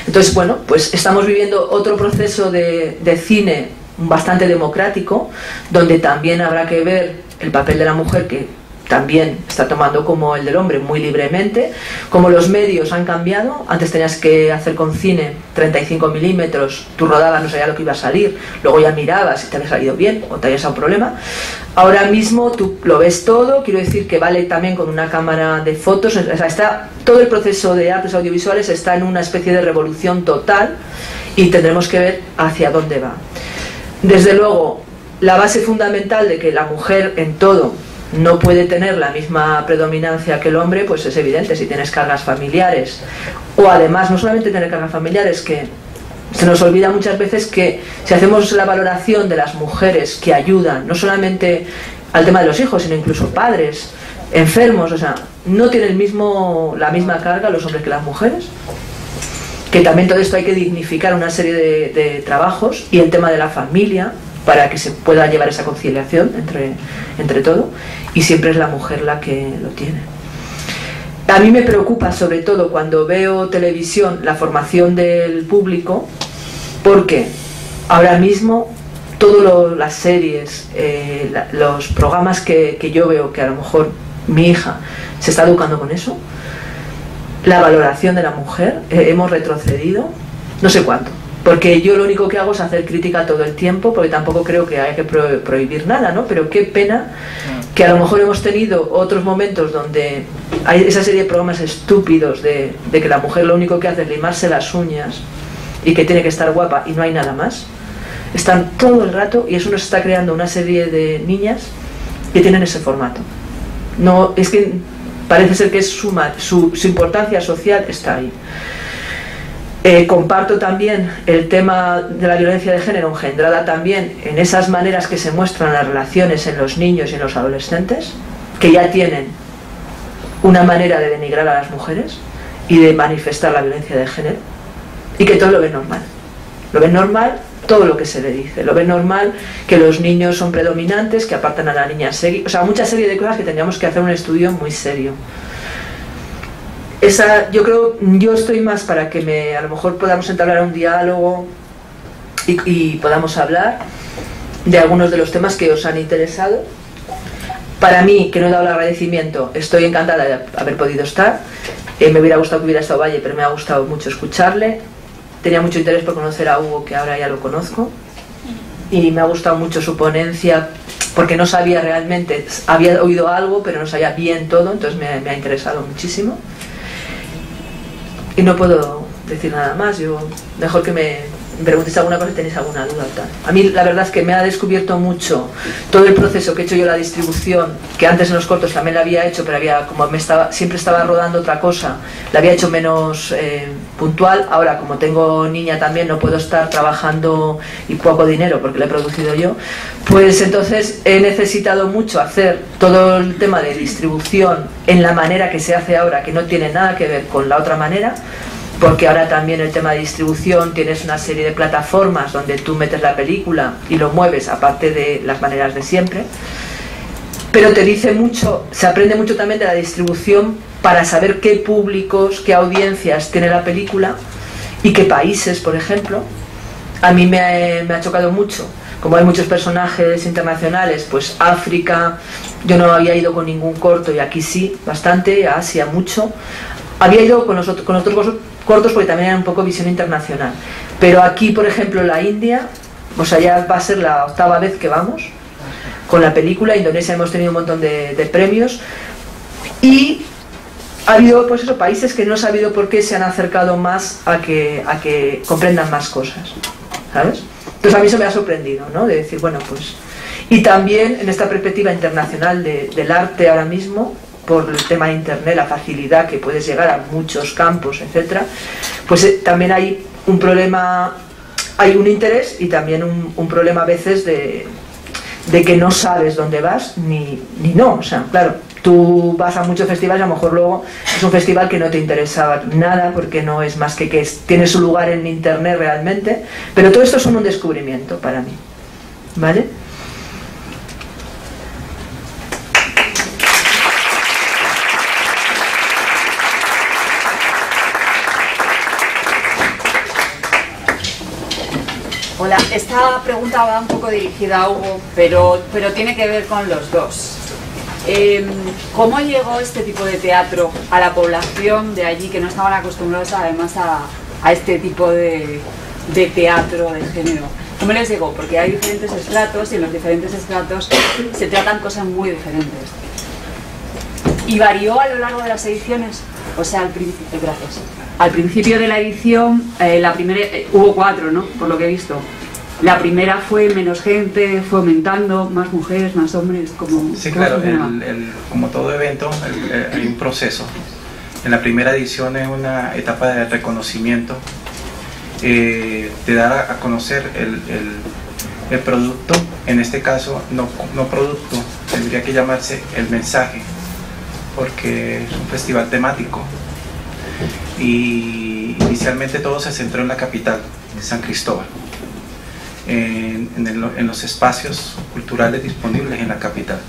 Entonces, bueno, pues estamos viviendo otro proceso de cine bastante democrático, donde también habrá que ver el papel de la mujer, que también está tomando como el del hombre muy libremente, como los medios han cambiado. Antes tenías que hacer con cine 35 milímetros, tú rodabas, no sabías lo que iba a salir, luego ya mirabas si te había salido bien o te había salido un problema. Ahora mismo tú lo ves todo, quiero decir que vale también con una cámara de fotos, o sea, todo el proceso de artes audiovisuales está en una especie de revolución total, y tendremos que ver hacia dónde va. Desde luego, la base fundamental de que la mujer en todo no puede tener la misma predominancia que el hombre, pues es evidente. Si tienes cargas familiares, o además no solamente tener cargas familiares, que se nos olvida muchas veces que si hacemos la valoración de las mujeres que ayudan, no solamente al tema de los hijos, sino incluso padres, enfermos, o sea, no tienen la misma carga los hombres que las mujeres, que también todo esto hay que dignificar una serie de trabajos, y el tema de la familia, para que se pueda llevar esa conciliación entre todo, y siempre es la mujer la que lo tiene. A mí me preocupa sobre todo cuando veo televisión la formación del público, porque ahora mismo todas las series, los programas que yo veo, que a lo mejor mi hija se está educando con eso, la valoración de la mujer, hemos retrocedido no sé cuánto. Porque yo lo único que hago es hacer crítica todo el tiempo, porque tampoco creo que haya que prohibir nada, ¿no? Pero qué pena que a lo mejor hemos tenido otros momentos donde hay esa serie de programas estúpidos de que la mujer lo único que hace es limarse las uñas y que tiene que estar guapa y no hay nada más. Están todo el rato, y eso nos está creando una serie de niñas que tienen ese formato. No, es que parece ser que es su importancia social está ahí. Comparto también el tema de la violencia de género engendrada también en esas maneras que se muestran las relaciones en los niños y en los adolescentes, que ya tienen una manera de denigrar a las mujeres y de manifestar la violencia de género, y que todo lo ven normal. Lo ven normal todo lo que se le dice. Lo ven normal que los niños son predominantes, que apartan a la niña seria. O sea, mucha serie de cosas que tendríamos que hacer un estudio muy serio. Yo estoy más para que a lo mejor podamos entablar un diálogo y podamos hablar de algunos de los temas que os han interesado. Para mí, que no he dado el agradecimiento, estoy encantada de haber podido estar. Me hubiera gustado que hubiera estado Valle, pero me ha gustado mucho escucharle. Tenía mucho interés por conocer a Hugo, que ahora ya lo conozco. Y me ha gustado mucho su ponencia, porque no sabía realmente, había oído algo, pero no sabía bien todo, entonces me ha interesado muchísimo. Y no puedo decir nada más. Mejor que me preguntéis alguna cosa si tenéis alguna duda o tal. A mí la verdad es que me ha descubierto mucho todo el proceso que he hecho yo, la distribución, que antes en los cortos también la había hecho, pero siempre estaba rodando otra cosa, la había hecho menos puntual. Ahora, como tengo niña también, no puedo estar trabajando y poco dinero porque lo he producido yo, pues entonces he necesitado mucho hacer todo el tema de distribución en la manera que se hace ahora, que no tiene nada que ver con la otra manera, porque ahora también el tema de distribución, tienes una serie de plataformas donde tú metes la película y lo mueves, aparte de las maneras de siempre, pero te dice mucho, se aprende mucho también de la distribución para saber qué públicos, qué audiencias tiene la película y qué países, por ejemplo. A mí me ha chocado mucho, como hay muchos personajes internacionales, pues África, yo no había ido con ningún corto y aquí sí, bastante, a Asia mucho. Había ido con otros cortos porque también era un poco visión internacional, pero aquí, por ejemplo, la India, o sea, ya va a ser la 8ª vez que vamos con la película. Indonesia hemos tenido un montón de premios, y ha habido, pues eso, países que no he sabido por qué se han acercado más a que comprendan más cosas, ¿sabes? Entonces a mí eso me ha sorprendido, ¿no? De decir, bueno, pues... Y también en esta perspectiva internacional del arte ahora mismo, por el tema de internet, la facilidad que puedes llegar a muchos campos, etcétera, pues también hay un problema, hay un interés y también un problema a veces de que no sabes dónde vas ni no. O sea, claro, tú vas a muchos festivales, a lo mejor luego es un festival que no te interesaba nada porque no es más que tiene su lugar en internet realmente, pero todo esto es un descubrimiento para mí, ¿vale? Hola, esta pregunta va un poco dirigida a Hugo, pero tiene que ver con los dos. ¿Cómo llegó este tipo de teatro a la población de allí que no estaban acostumbrados además a este tipo de teatro de género? ¿Cómo les llegó? Porque hay diferentes estratos y en los diferentes estratos se tratan cosas muy diferentes. ¿Y varió a lo largo de las ediciones? O sea, gracias. Al principio de la edición, la primera, hubo 4, ¿no? Por lo que he visto. La primera fue menos gente, fue aumentando, más mujeres, más hombres, como... Sí, claro, como todo evento, hay un proceso. En la primera edición es una etapa de reconocimiento, de dar a conocer el producto, en este caso no producto, tendría que llamarse el mensaje, porque es un festival temático. Y inicialmente todo se centró en la capital, San Cristóbal, en los espacios culturales disponibles en la capital.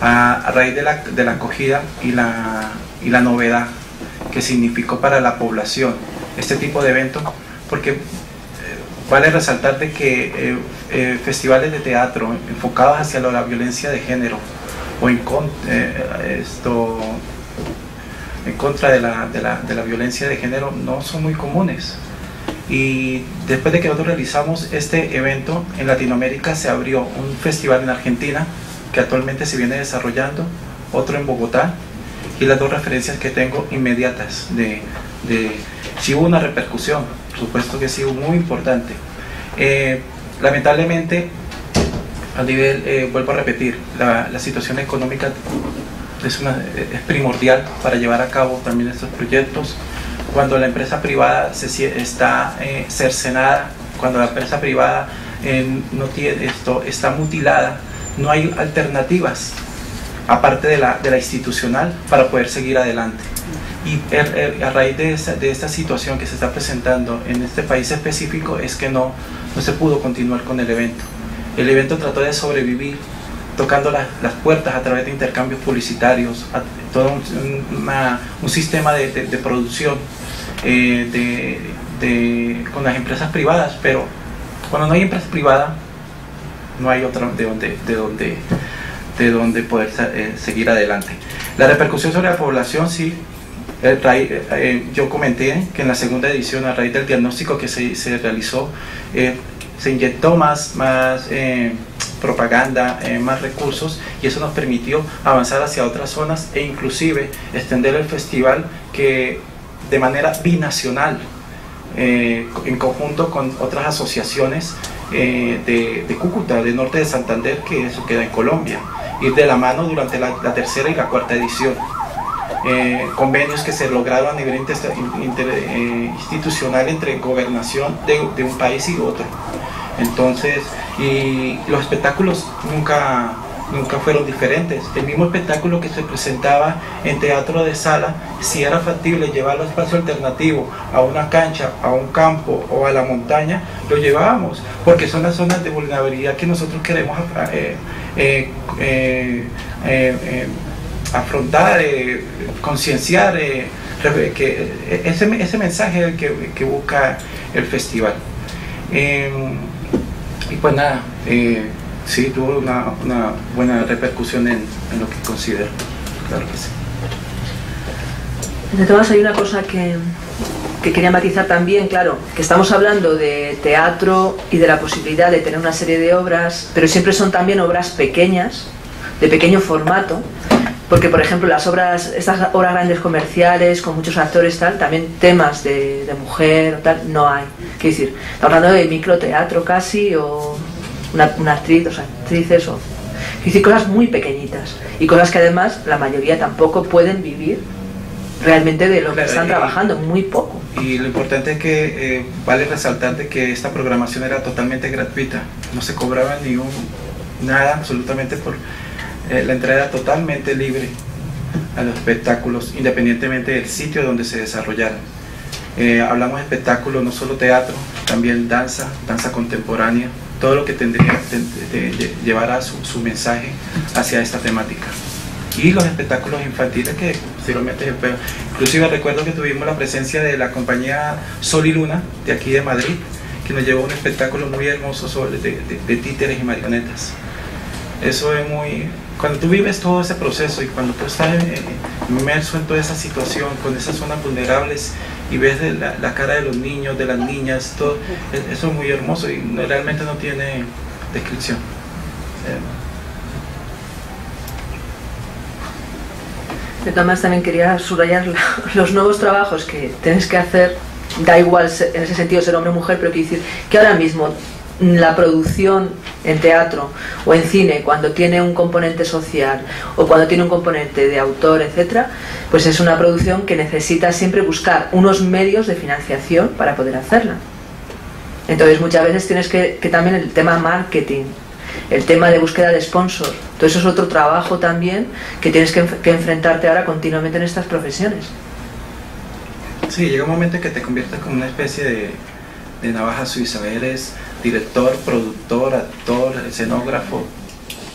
A raíz de la acogida y la novedad que significó para la población este tipo de evento, porque vale resaltar de que festivales de teatro enfocados hacia la violencia de género o en contra de la violencia de género no son muy comunes. Y después de que nosotros realizamos este evento en Latinoamérica, se abrió un festival en Argentina que actualmente se viene desarrollando, otro en Bogotá, y las dos referencias que tengo inmediatas sí hubo una repercusión, por supuesto que sí, muy importante. Lamentablemente, a nivel, vuelvo a repetir, la situación económica es primordial para llevar a cabo también estos proyectos. Cuando la empresa privada está cercenada, cuando la empresa privada no tiene está mutilada, no hay alternativas aparte de la institucional para poder seguir adelante. Y a raíz de esta situación que se está presentando en este país específico es que no se pudo continuar con el evento. El evento trató de sobrevivir tocando las puertas a través de intercambios publicitarios, todo un sistema de producción con las empresas privadas, pero cuando no hay empresa privada no hay otra de donde poder seguir adelante. La repercusión sobre la población, sí, yo comenté que en la segunda edición, a raíz del diagnóstico que se realizó, se inyectó más propaganda, más recursos, y eso nos permitió avanzar hacia otras zonas e inclusive extender el festival que de manera binacional, en conjunto con otras asociaciones de Cúcuta, del norte de Santander, que eso queda en Colombia, ir de la mano durante la tercera y la cuarta edición. Convenios que se lograron a nivel institucional entre gobernación de un país y otro. Entonces, y los espectáculos nunca fueron diferentes. El mismo espectáculo que se presentaba en teatro de sala, si era factible llevarlo a espacio alternativo, a una cancha, a un campo o a la montaña, lo llevábamos, porque son las zonas de vulnerabilidad que nosotros queremos afrontar, concienciar, que ese mensaje que busca el festival. Y pues nada, sí, tuvo una buena repercusión en lo que considero, claro que sí. De todas, hay una cosa que quería matizar también, claro, que estamos hablando de teatro y de la posibilidad de tener una serie de obras, pero siempre son también obras pequeñas, de pequeño formato, porque por ejemplo estas obras grandes comerciales con muchos actores tal, también temas de mujer o tal, no hay. Quiero decir, estamos hablando de microteatro casi, o una actriz, o actrices, o quiero decir, cosas muy pequeñitas y cosas que además la mayoría tampoco pueden vivir realmente de lo que están trabajando, muy poco. Y lo importante es que vale resaltar de que esta programación era totalmente gratuita, no se cobraba nada absolutamente por la entrada, era totalmente libre a los espectáculos, independientemente del sitio donde se desarrollaran. Hablamos de espectáculos, no solo teatro, también danza contemporánea, todo lo que tendría llevará su mensaje hacia esta temática. Y los espectáculos infantiles que posteriormente, inclusive recuerdo que tuvimos la presencia de la compañía Sol y Luna de aquí de Madrid, que nos llevó un espectáculo muy hermoso de títeres y marionetas. Eso es muy... Cuando tú vives todo ese proceso y cuando tú estás inmerso en toda esa situación, con esas zonas vulnerables, y ves la cara de los niños, de las niñas, todo, eso es muy hermoso y realmente no tiene descripción. De todas maneras, también quería subrayar los nuevos trabajos que tienes que hacer. Da igual en ese sentido ser hombre o mujer, pero quiero decir que ahora mismo la producción en teatro o en cine, cuando tiene un componente social o cuando tiene un componente de autor, etcétera, pues es una producción que necesita siempre buscar unos medios de financiación para poder hacerla. Entonces muchas veces tienes que también el tema marketing, el tema de búsqueda de sponsor, todo eso es otro trabajo también que tienes que enfrentarte ahora continuamente en estas profesiones. Sí, llega un momento en que te conviertes como una especie de navaja suiza. Eres director, productor, actor, escenógrafo,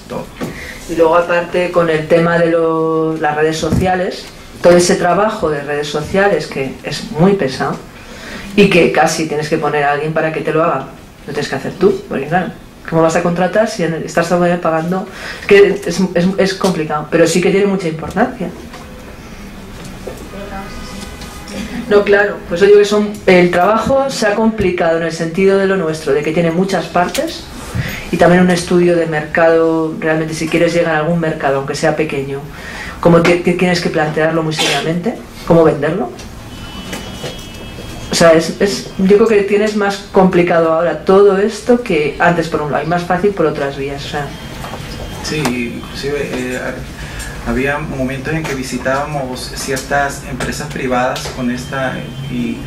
todo. Y luego aparte con el tema de las redes sociales, todo ese trabajo de redes sociales que es muy pesado y que casi tienes que poner a alguien para que te lo haga, lo tienes que hacer tú, porque claro, ¿cómo vas a contratar si estás pagando? Es que es complicado, pero sí que tiene mucha importancia. No, claro, pues yo digo que el trabajo se ha complicado en el sentido de lo nuestro, de que tiene muchas partes y también un estudio de mercado, realmente si quieres llegar a algún mercado, aunque sea pequeño, como que tienes que plantearlo muy seriamente, cómo venderlo. O sea, yo creo que tienes más complicado ahora todo esto que antes por un lado, y más fácil por otras vías. O sea. Sí, inclusive había momentos en que visitábamos ciertas empresas privadas con esta, y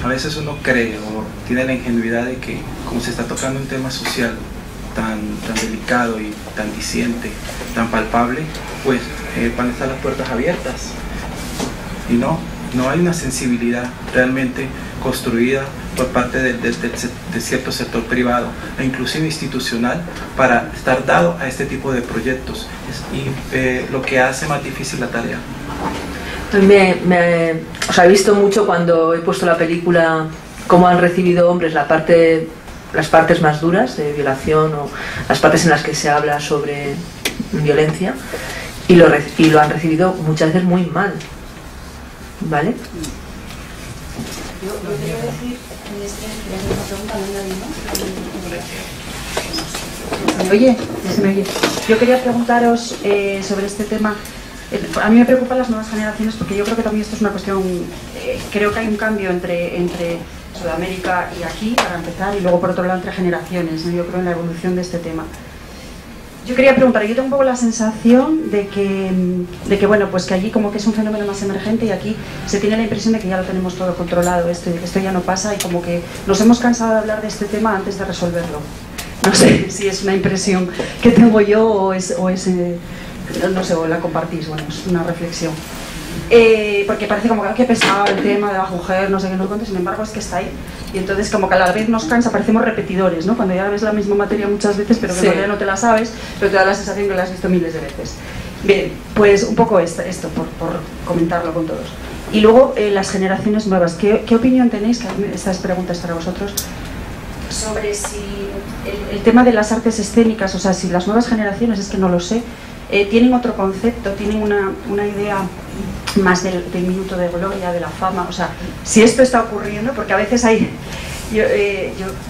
a veces uno cree o tiene la ingenuidad de que como se está tocando un tema social tan delicado y tan diciente, tan palpable, pues van a estar las puertas abiertas. Y no hay una sensibilidad realmente construida por parte de cierto sector privado e inclusive institucional para estar dado a este tipo de proyectos, y lo que hace más difícil la tarea. O sea, he visto mucho cuando he puesto la película cómo han recibido hombres las partes más duras de violación, o las partes en las que se habla sobre violencia, y lo han recibido muchas veces muy mal, ¿vale? Yo quería decir, ¿Se me oye? ¿Se me oye? Yo quería preguntaros sobre este tema. A mí me preocupan las nuevas generaciones porque yo creo que también esto es una cuestión, creo que hay un cambio entre Sudamérica y aquí, para empezar, y luego por otro lado entre generaciones, ¿no? Yo creo en la evolución de este tema. Yo quería preguntar, yo tengo un poco la sensación de que bueno, pues que allí como que es un fenómeno más emergente y aquí se tiene la impresión de que ya lo tenemos todo controlado, esto ya no pasa, y como que nos hemos cansado de hablar de este tema antes de resolverlo. No sé si es una impresión que tengo yo o no sé, o la compartís, bueno, es una reflexión. Porque parece como que qué pesado el tema de la mujer, no sé qué, no cuento, sin embargo es que está ahí. Y entonces como que a la vez nos cansa, parecemos repetidores, ¿no? Cuando ya ves la misma materia muchas veces, pero que todavía no te la sabes, pero te da la sensación que la has visto miles de veces. Bien, pues un poco esto por comentarlo con todos. Y luego las generaciones nuevas, ¿qué opinión tenéis? Que estas preguntas para vosotros. Sobre si el tema de las artes escénicas, o sea, si las nuevas generaciones, es que no lo sé, tienen otro concepto, tienen una idea más del minuto de gloria, de la fama, o sea, si esto está ocurriendo, porque a veces hay, yo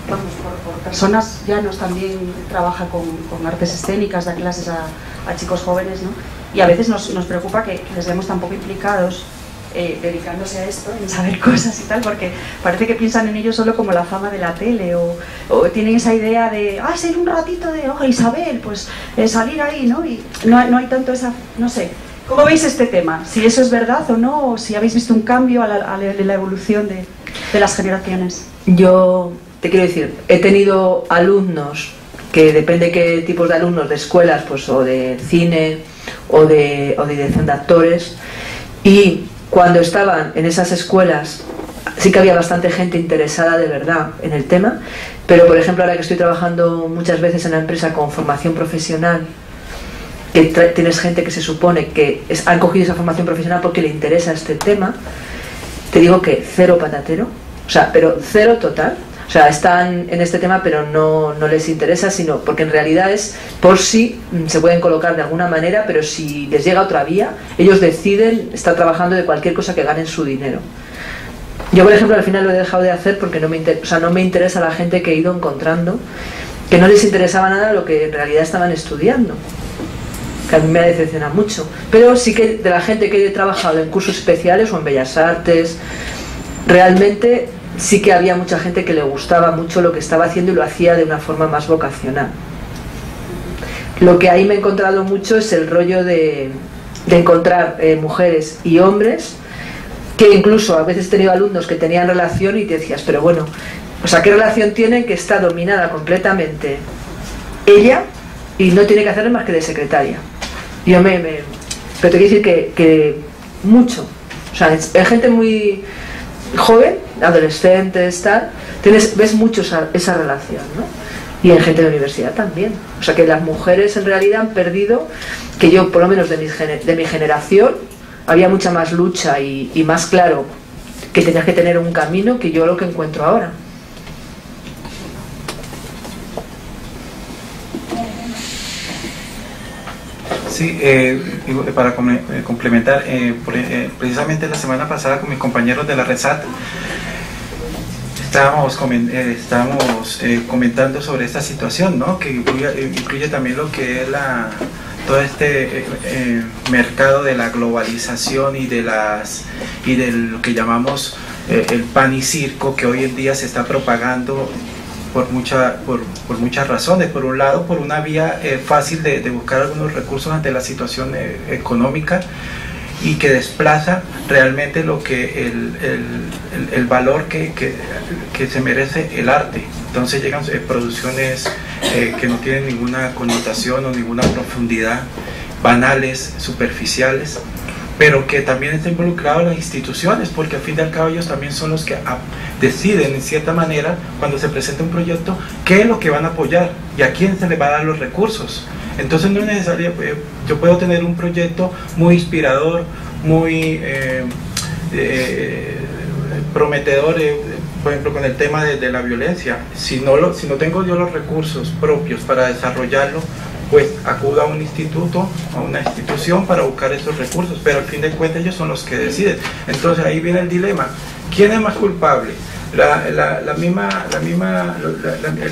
vamos, por personas llanos también trabaja con artes escénicas, da clases a chicos jóvenes, ¿no? Y a veces nos preocupa que les vemos tan poco implicados dedicándose a esto, en saber cosas y tal, porque parece que piensan en ello solo como la fama de la tele, o tienen esa idea de, ser un ratito de Isabel, pues salir ahí, ¿no? Y no hay tanto esa, no sé. ¿Cómo veis este tema? Si eso es verdad o no, o si habéis visto un cambio a la evolución de las generaciones. Yo te quiero decir, he tenido alumnos, que depende qué tipos de alumnos, de escuelas, pues o de cine o de dirección de actores, y cuando estaban en esas escuelas sí que había bastante gente interesada de verdad en el tema, pero por ejemplo ahora que estoy trabajando muchas veces en la empresa con formación profesional, que tienes gente que se supone que han cogido esa formación profesional porque le interesa este tema, te digo que cero patatero, o sea, pero cero total. O sea, están en este tema pero no les interesa, sino porque en realidad es por si se pueden colocar de alguna manera, pero si les llega otra vía, ellos deciden estar trabajando de cualquier cosa que ganen su dinero. Yo, por ejemplo, al final lo he dejado de hacer porque no me interesa la gente que he ido encontrando, que no les interesaba nada lo que en realidad estaban estudiando, que a mí me ha decepcionado mucho. Pero sí que de la gente que he trabajado en cursos especiales o en Bellas Artes, realmente sí que había mucha gente que le gustaba mucho lo que estaba haciendo y lo hacía de una forma más vocacional. Lo que ahí me he encontrado mucho es el rollo de encontrar mujeres y hombres, que incluso a veces he tenido alumnos que tenían relación y te decías, pero bueno, o sea, ¿qué relación tienen que está dominada completamente ella y no tiene que hacer más que de secretaria? Pero te quiero decir que mucho, o sea, es gente muy joven, adolescentes, tal, ves mucho esa relación, ¿no? Y en gente de la universidad también. O sea que las mujeres en realidad han perdido, que yo por lo menos de mi generación, había mucha más lucha y más claro que tenías que tener un camino que yo lo que encuentro ahora. Sí, para complementar, precisamente la semana pasada con mis compañeros de la RESAT estábamos comentando sobre esta situación, ¿no? Que incluye también lo que es todo este mercado de la globalización y de lo que llamamos el pan y circo que hoy en día se está propagando por muchas razones. Por un lado, por una vía fácil de buscar algunos recursos ante la situación económica, y que desplaza realmente lo que el valor que se merece el arte. Entonces llegan producciones que no tienen ninguna connotación o ninguna profundidad, banales, superficiales, pero que también está involucrado en las instituciones, porque al fin y al cabo ellos también son los que deciden en cierta manera, cuando se presenta un proyecto, qué es lo que van a apoyar y a quién se le va a dar los recursos. Entonces no es necesario, yo puedo tener un proyecto muy inspirador, muy prometedor, por ejemplo con el tema de la violencia. Si no tengo yo los recursos propios para desarrollarlo, pues acudo a un instituto, a una institución para buscar esos recursos, pero al fin de cuentas ellos son los que deciden. Entonces ahí viene el dilema: ¿quién es más culpable? El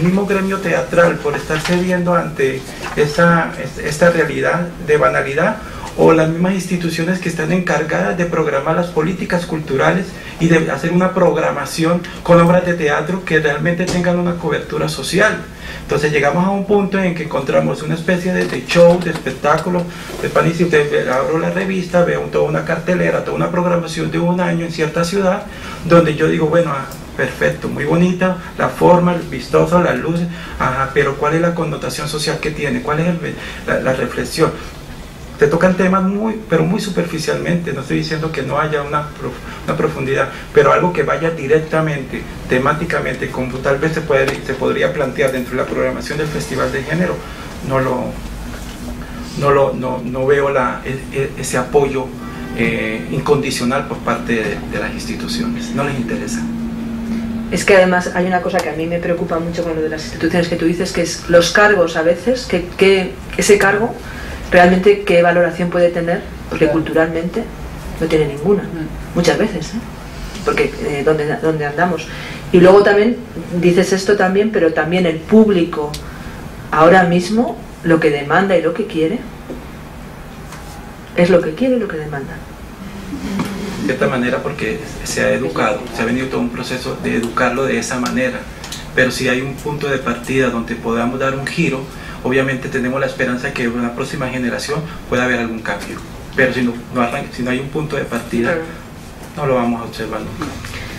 mismo gremio teatral, por estar cediendo ante esta realidad de banalidad, o las mismas instituciones que están encargadas de programar las políticas culturales y de hacer una programación con obras de teatro que realmente tengan una cobertura social. Entonces llegamos a un punto en que encontramos una especie de show, de espectáculo, de pan y circo. Abro la revista, veo toda una cartelera, toda una programación de un año en cierta ciudad, donde yo digo, bueno, perfecto, muy bonita, la forma, el vistoso, las luces, pero ¿cuál es la connotación social que tiene? ¿Cuál es la reflexión? Te tocan temas pero muy superficialmente. No estoy diciendo que no haya una profundidad, pero algo que vaya directamente, temáticamente, como tal vez se podría plantear dentro de la programación del Festival de Género. No veo ese apoyo incondicional por parte de las instituciones. No les interesa. Es que además hay una cosa que a mí me preocupa mucho con lo de las instituciones que tú dices, que es los cargos a veces, que ese cargo realmente qué valoración puede tener, porque culturalmente no tiene ninguna, muchas veces, porque donde andamos. Y luego también dices esto también, pero también el público ahora mismo lo que demanda y lo que quiere es lo que quiere y lo que demanda. De cierta manera, porque se ha educado, se ha venido todo un proceso de educarlo de esa manera, pero si hay un punto de partida donde podamos dar un giro, obviamente tenemos la esperanza de que en una próxima generación pueda haber algún cambio, pero si no hay un punto de partida, no lo vamos a observar nunca.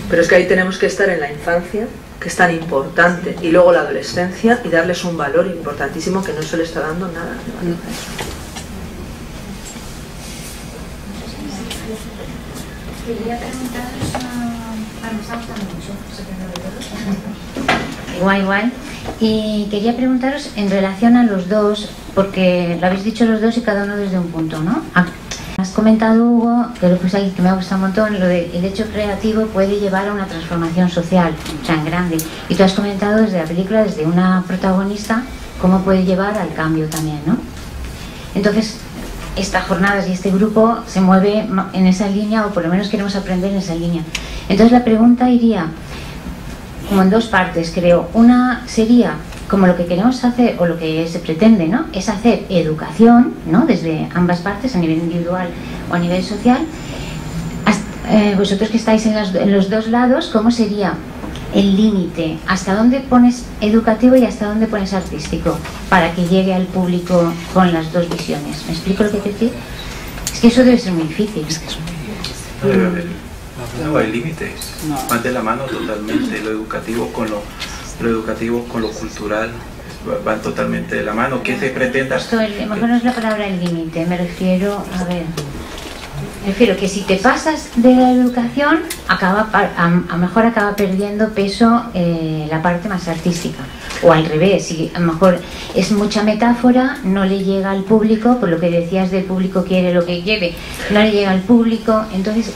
Pero es que ahí tenemos que estar en la infancia, que es tan importante, y luego la adolescencia, y darles un valor importantísimo que no se le está dando nada de valor a eso. Quería preguntaros, me está gustando mucho, Guay. Y quería preguntaros en relación a los dos, porque lo habéis dicho los dos y cada uno desde un punto, ¿no? Has comentado, Hugo, que lo puse aquí, que me ha gustado un montón, lo de el hecho creativo puede llevar a una transformación social, o sea, en grande. Y tú has comentado desde la película, desde una protagonista, cómo puede llevar al cambio también, ¿no? Entonces, estas jornadas y este grupo se mueve en esa línea, o por lo menos queremos aprender en esa línea. Entonces la pregunta iría como en dos partes, creo. Una sería como lo que queremos hacer, o lo que se pretende, ¿no?, es hacer educación, ¿no?, desde ambas partes, a nivel individual o a nivel social. Vosotros que estáis en los dos lados, ¿cómo sería el límite? ¿Hasta dónde pones educativo y hasta dónde pones artístico para que llegue al público con las dos visiones? ¿Me explico lo que quiero decir? Es que eso debe ser muy difícil. No hay límites, van de la mano totalmente, lo educativo con lo cultural van totalmente de la mano. ¿Qué se pretenda? Esto, mejor no es la palabra el límite, me refiero que si te pasas de la educación, a lo mejor acaba perdiendo peso la parte más artística. O al revés, si a lo mejor es mucha metáfora, no le llega al público, por lo que decías del público quiere lo que quiere, no le llega al público. Entonces,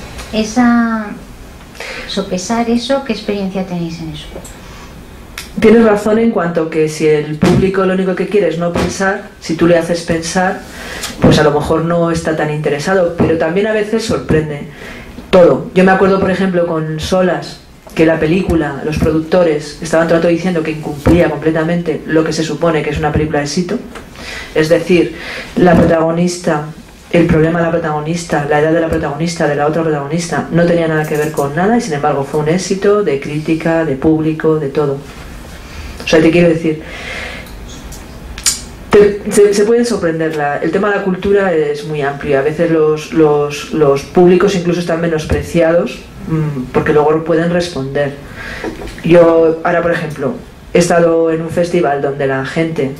sopesar eso, ¿qué experiencia tenéis en eso? Tienes razón en cuanto que si el público lo único que quiere es no pensar, si tú le haces pensar, pues a lo mejor no está tan interesado, pero también a veces sorprende todo. Yo me acuerdo, por ejemplo, con Solas, que la película, los productores estaban todo el rato diciendo que incumplía completamente lo que se supone que es una película de éxito. Es decir, la protagonista el problema de la protagonista, la edad de la protagonista, de la otra protagonista, no tenía nada que ver con nada y sin embargo fue un éxito de crítica, de público, de todo. O sea, te quiero decir, se puede sorprender. El tema de la cultura es muy amplio. A veces los públicos incluso están menospreciados porque luego pueden responder. Yo ahora, por ejemplo, he estado en un festival donde la gente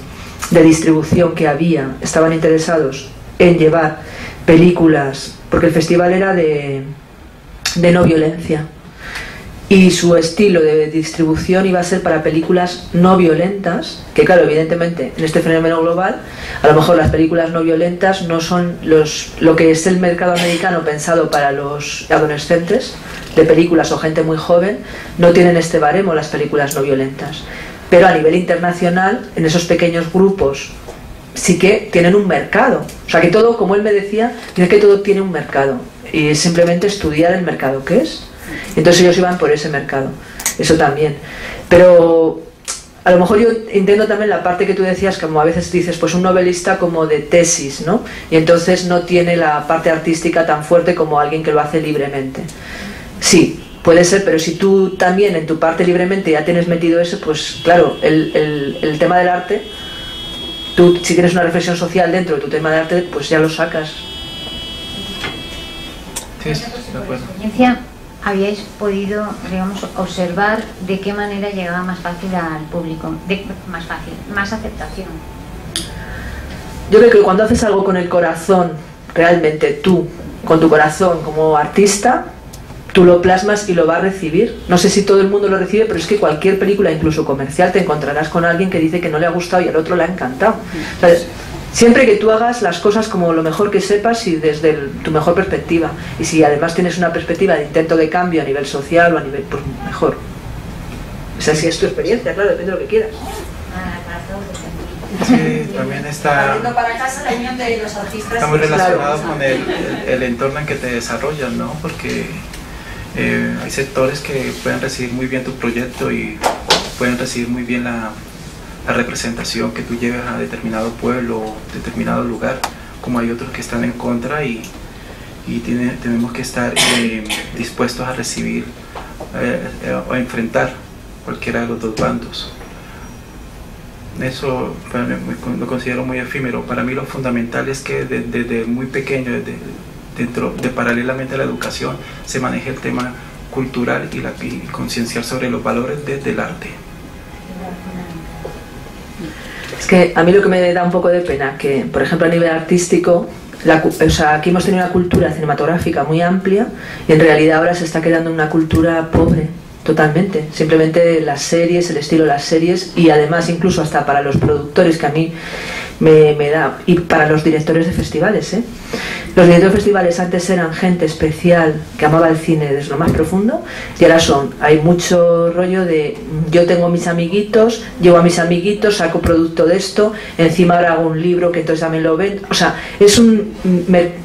de distribución que había estaban interesados en llevar películas, porque el festival era de no violencia y su estilo de distribución iba a ser para películas no violentas, que claro, evidentemente en este fenómeno global a lo mejor las películas no violentas no son lo que es el mercado americano pensado para los adolescentes de películas o gente muy joven, no tienen este baremo las películas no violentas, pero a nivel internacional en esos pequeños grupos sí que tienen un mercado. O sea que todo, como él me decía, es que todo tiene un mercado y es simplemente estudiar el mercado que es. Entonces ellos iban por ese mercado, eso también. Pero a lo mejor yo entiendo también la parte que tú decías, como a veces dices, pues un novelista como de tesis, ¿no? Y entonces no tiene la parte artística tan fuerte como alguien que lo hace libremente. Sí, puede ser, pero si tú también en tu parte libremente ya tienes metido eso, pues claro, el tema del arte, tú si tienes una reflexión social dentro de tu tema de arte, pues ya lo sacas. Sí, de acuerdo. ¿Habíais podido, digamos, observar de qué manera llegaba más fácil al público? Más aceptación. Yo creo que cuando haces algo con el corazón, realmente tú, con tu corazón como artista, tú lo plasmas y lo vas a recibir. No sé si todo el mundo lo recibe, pero es que cualquier película, incluso comercial, te encontrarás con alguien que dice que no le ha gustado y al otro le ha encantado. O sea, siempre que tú hagas las cosas como lo mejor que sepas y desde tu mejor perspectiva, y si además tienes una perspectiva de intento de cambio a nivel social o a nivel, pues mejor. O sea, si es tu experiencia, claro, depende de lo que quieras. Sí, también está muy relacionado con el entorno en que te desarrollas, ¿no? Porque hay sectores que pueden recibir muy bien tu proyecto y pueden recibir muy bien la representación que tú lleves a determinado pueblo o determinado lugar, como hay otros que están en contra y tenemos que estar dispuestos a recibir o a enfrentar cualquiera de los dos bandos. Eso para mí, lo considero muy efímero. Para mí lo fundamental es que desde muy pequeño, paralelamente a la educación, se maneje el tema cultural y concienciar sobre los valores desde el arte. Es que a mí lo que me da un poco de pena, que por ejemplo a nivel artístico, o sea, aquí hemos tenido una cultura cinematográfica muy amplia y en realidad ahora se está quedando una cultura pobre, totalmente. Simplemente las series, el estilo de las series y además incluso hasta para los productores, que a mí me da, y para los directores de festivales, ¿eh? Los directores de festivales antes eran gente especial que amaba el cine desde lo más profundo y ahora hay mucho rollo de yo tengo mis amiguitos, llevo a mis amiguitos, saco producto de esto, encima ahora hago un libro que entonces también lo ven, o sea, es un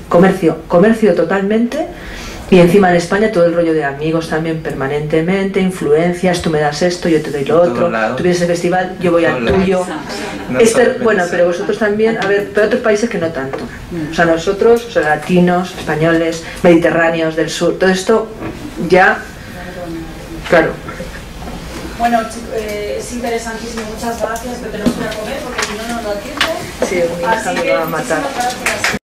comercio totalmente. Y encima en España todo el rollo de amigos también permanentemente, influencias, tú me das esto, yo te doy lo otro, tú vienes al festival, yo voy al tuyo. Bueno, pero vosotros también, a ver, pero otros países que no tanto. O sea, nosotros, o sea, latinos, españoles, mediterráneos, del sur, todo esto ya, claro. Bueno, es interesantísimo, muchas gracias, pero tenemos que ir a comer porque si no nos da tiempo. Sí, mi hija me va a matar. Muchísimas gracias.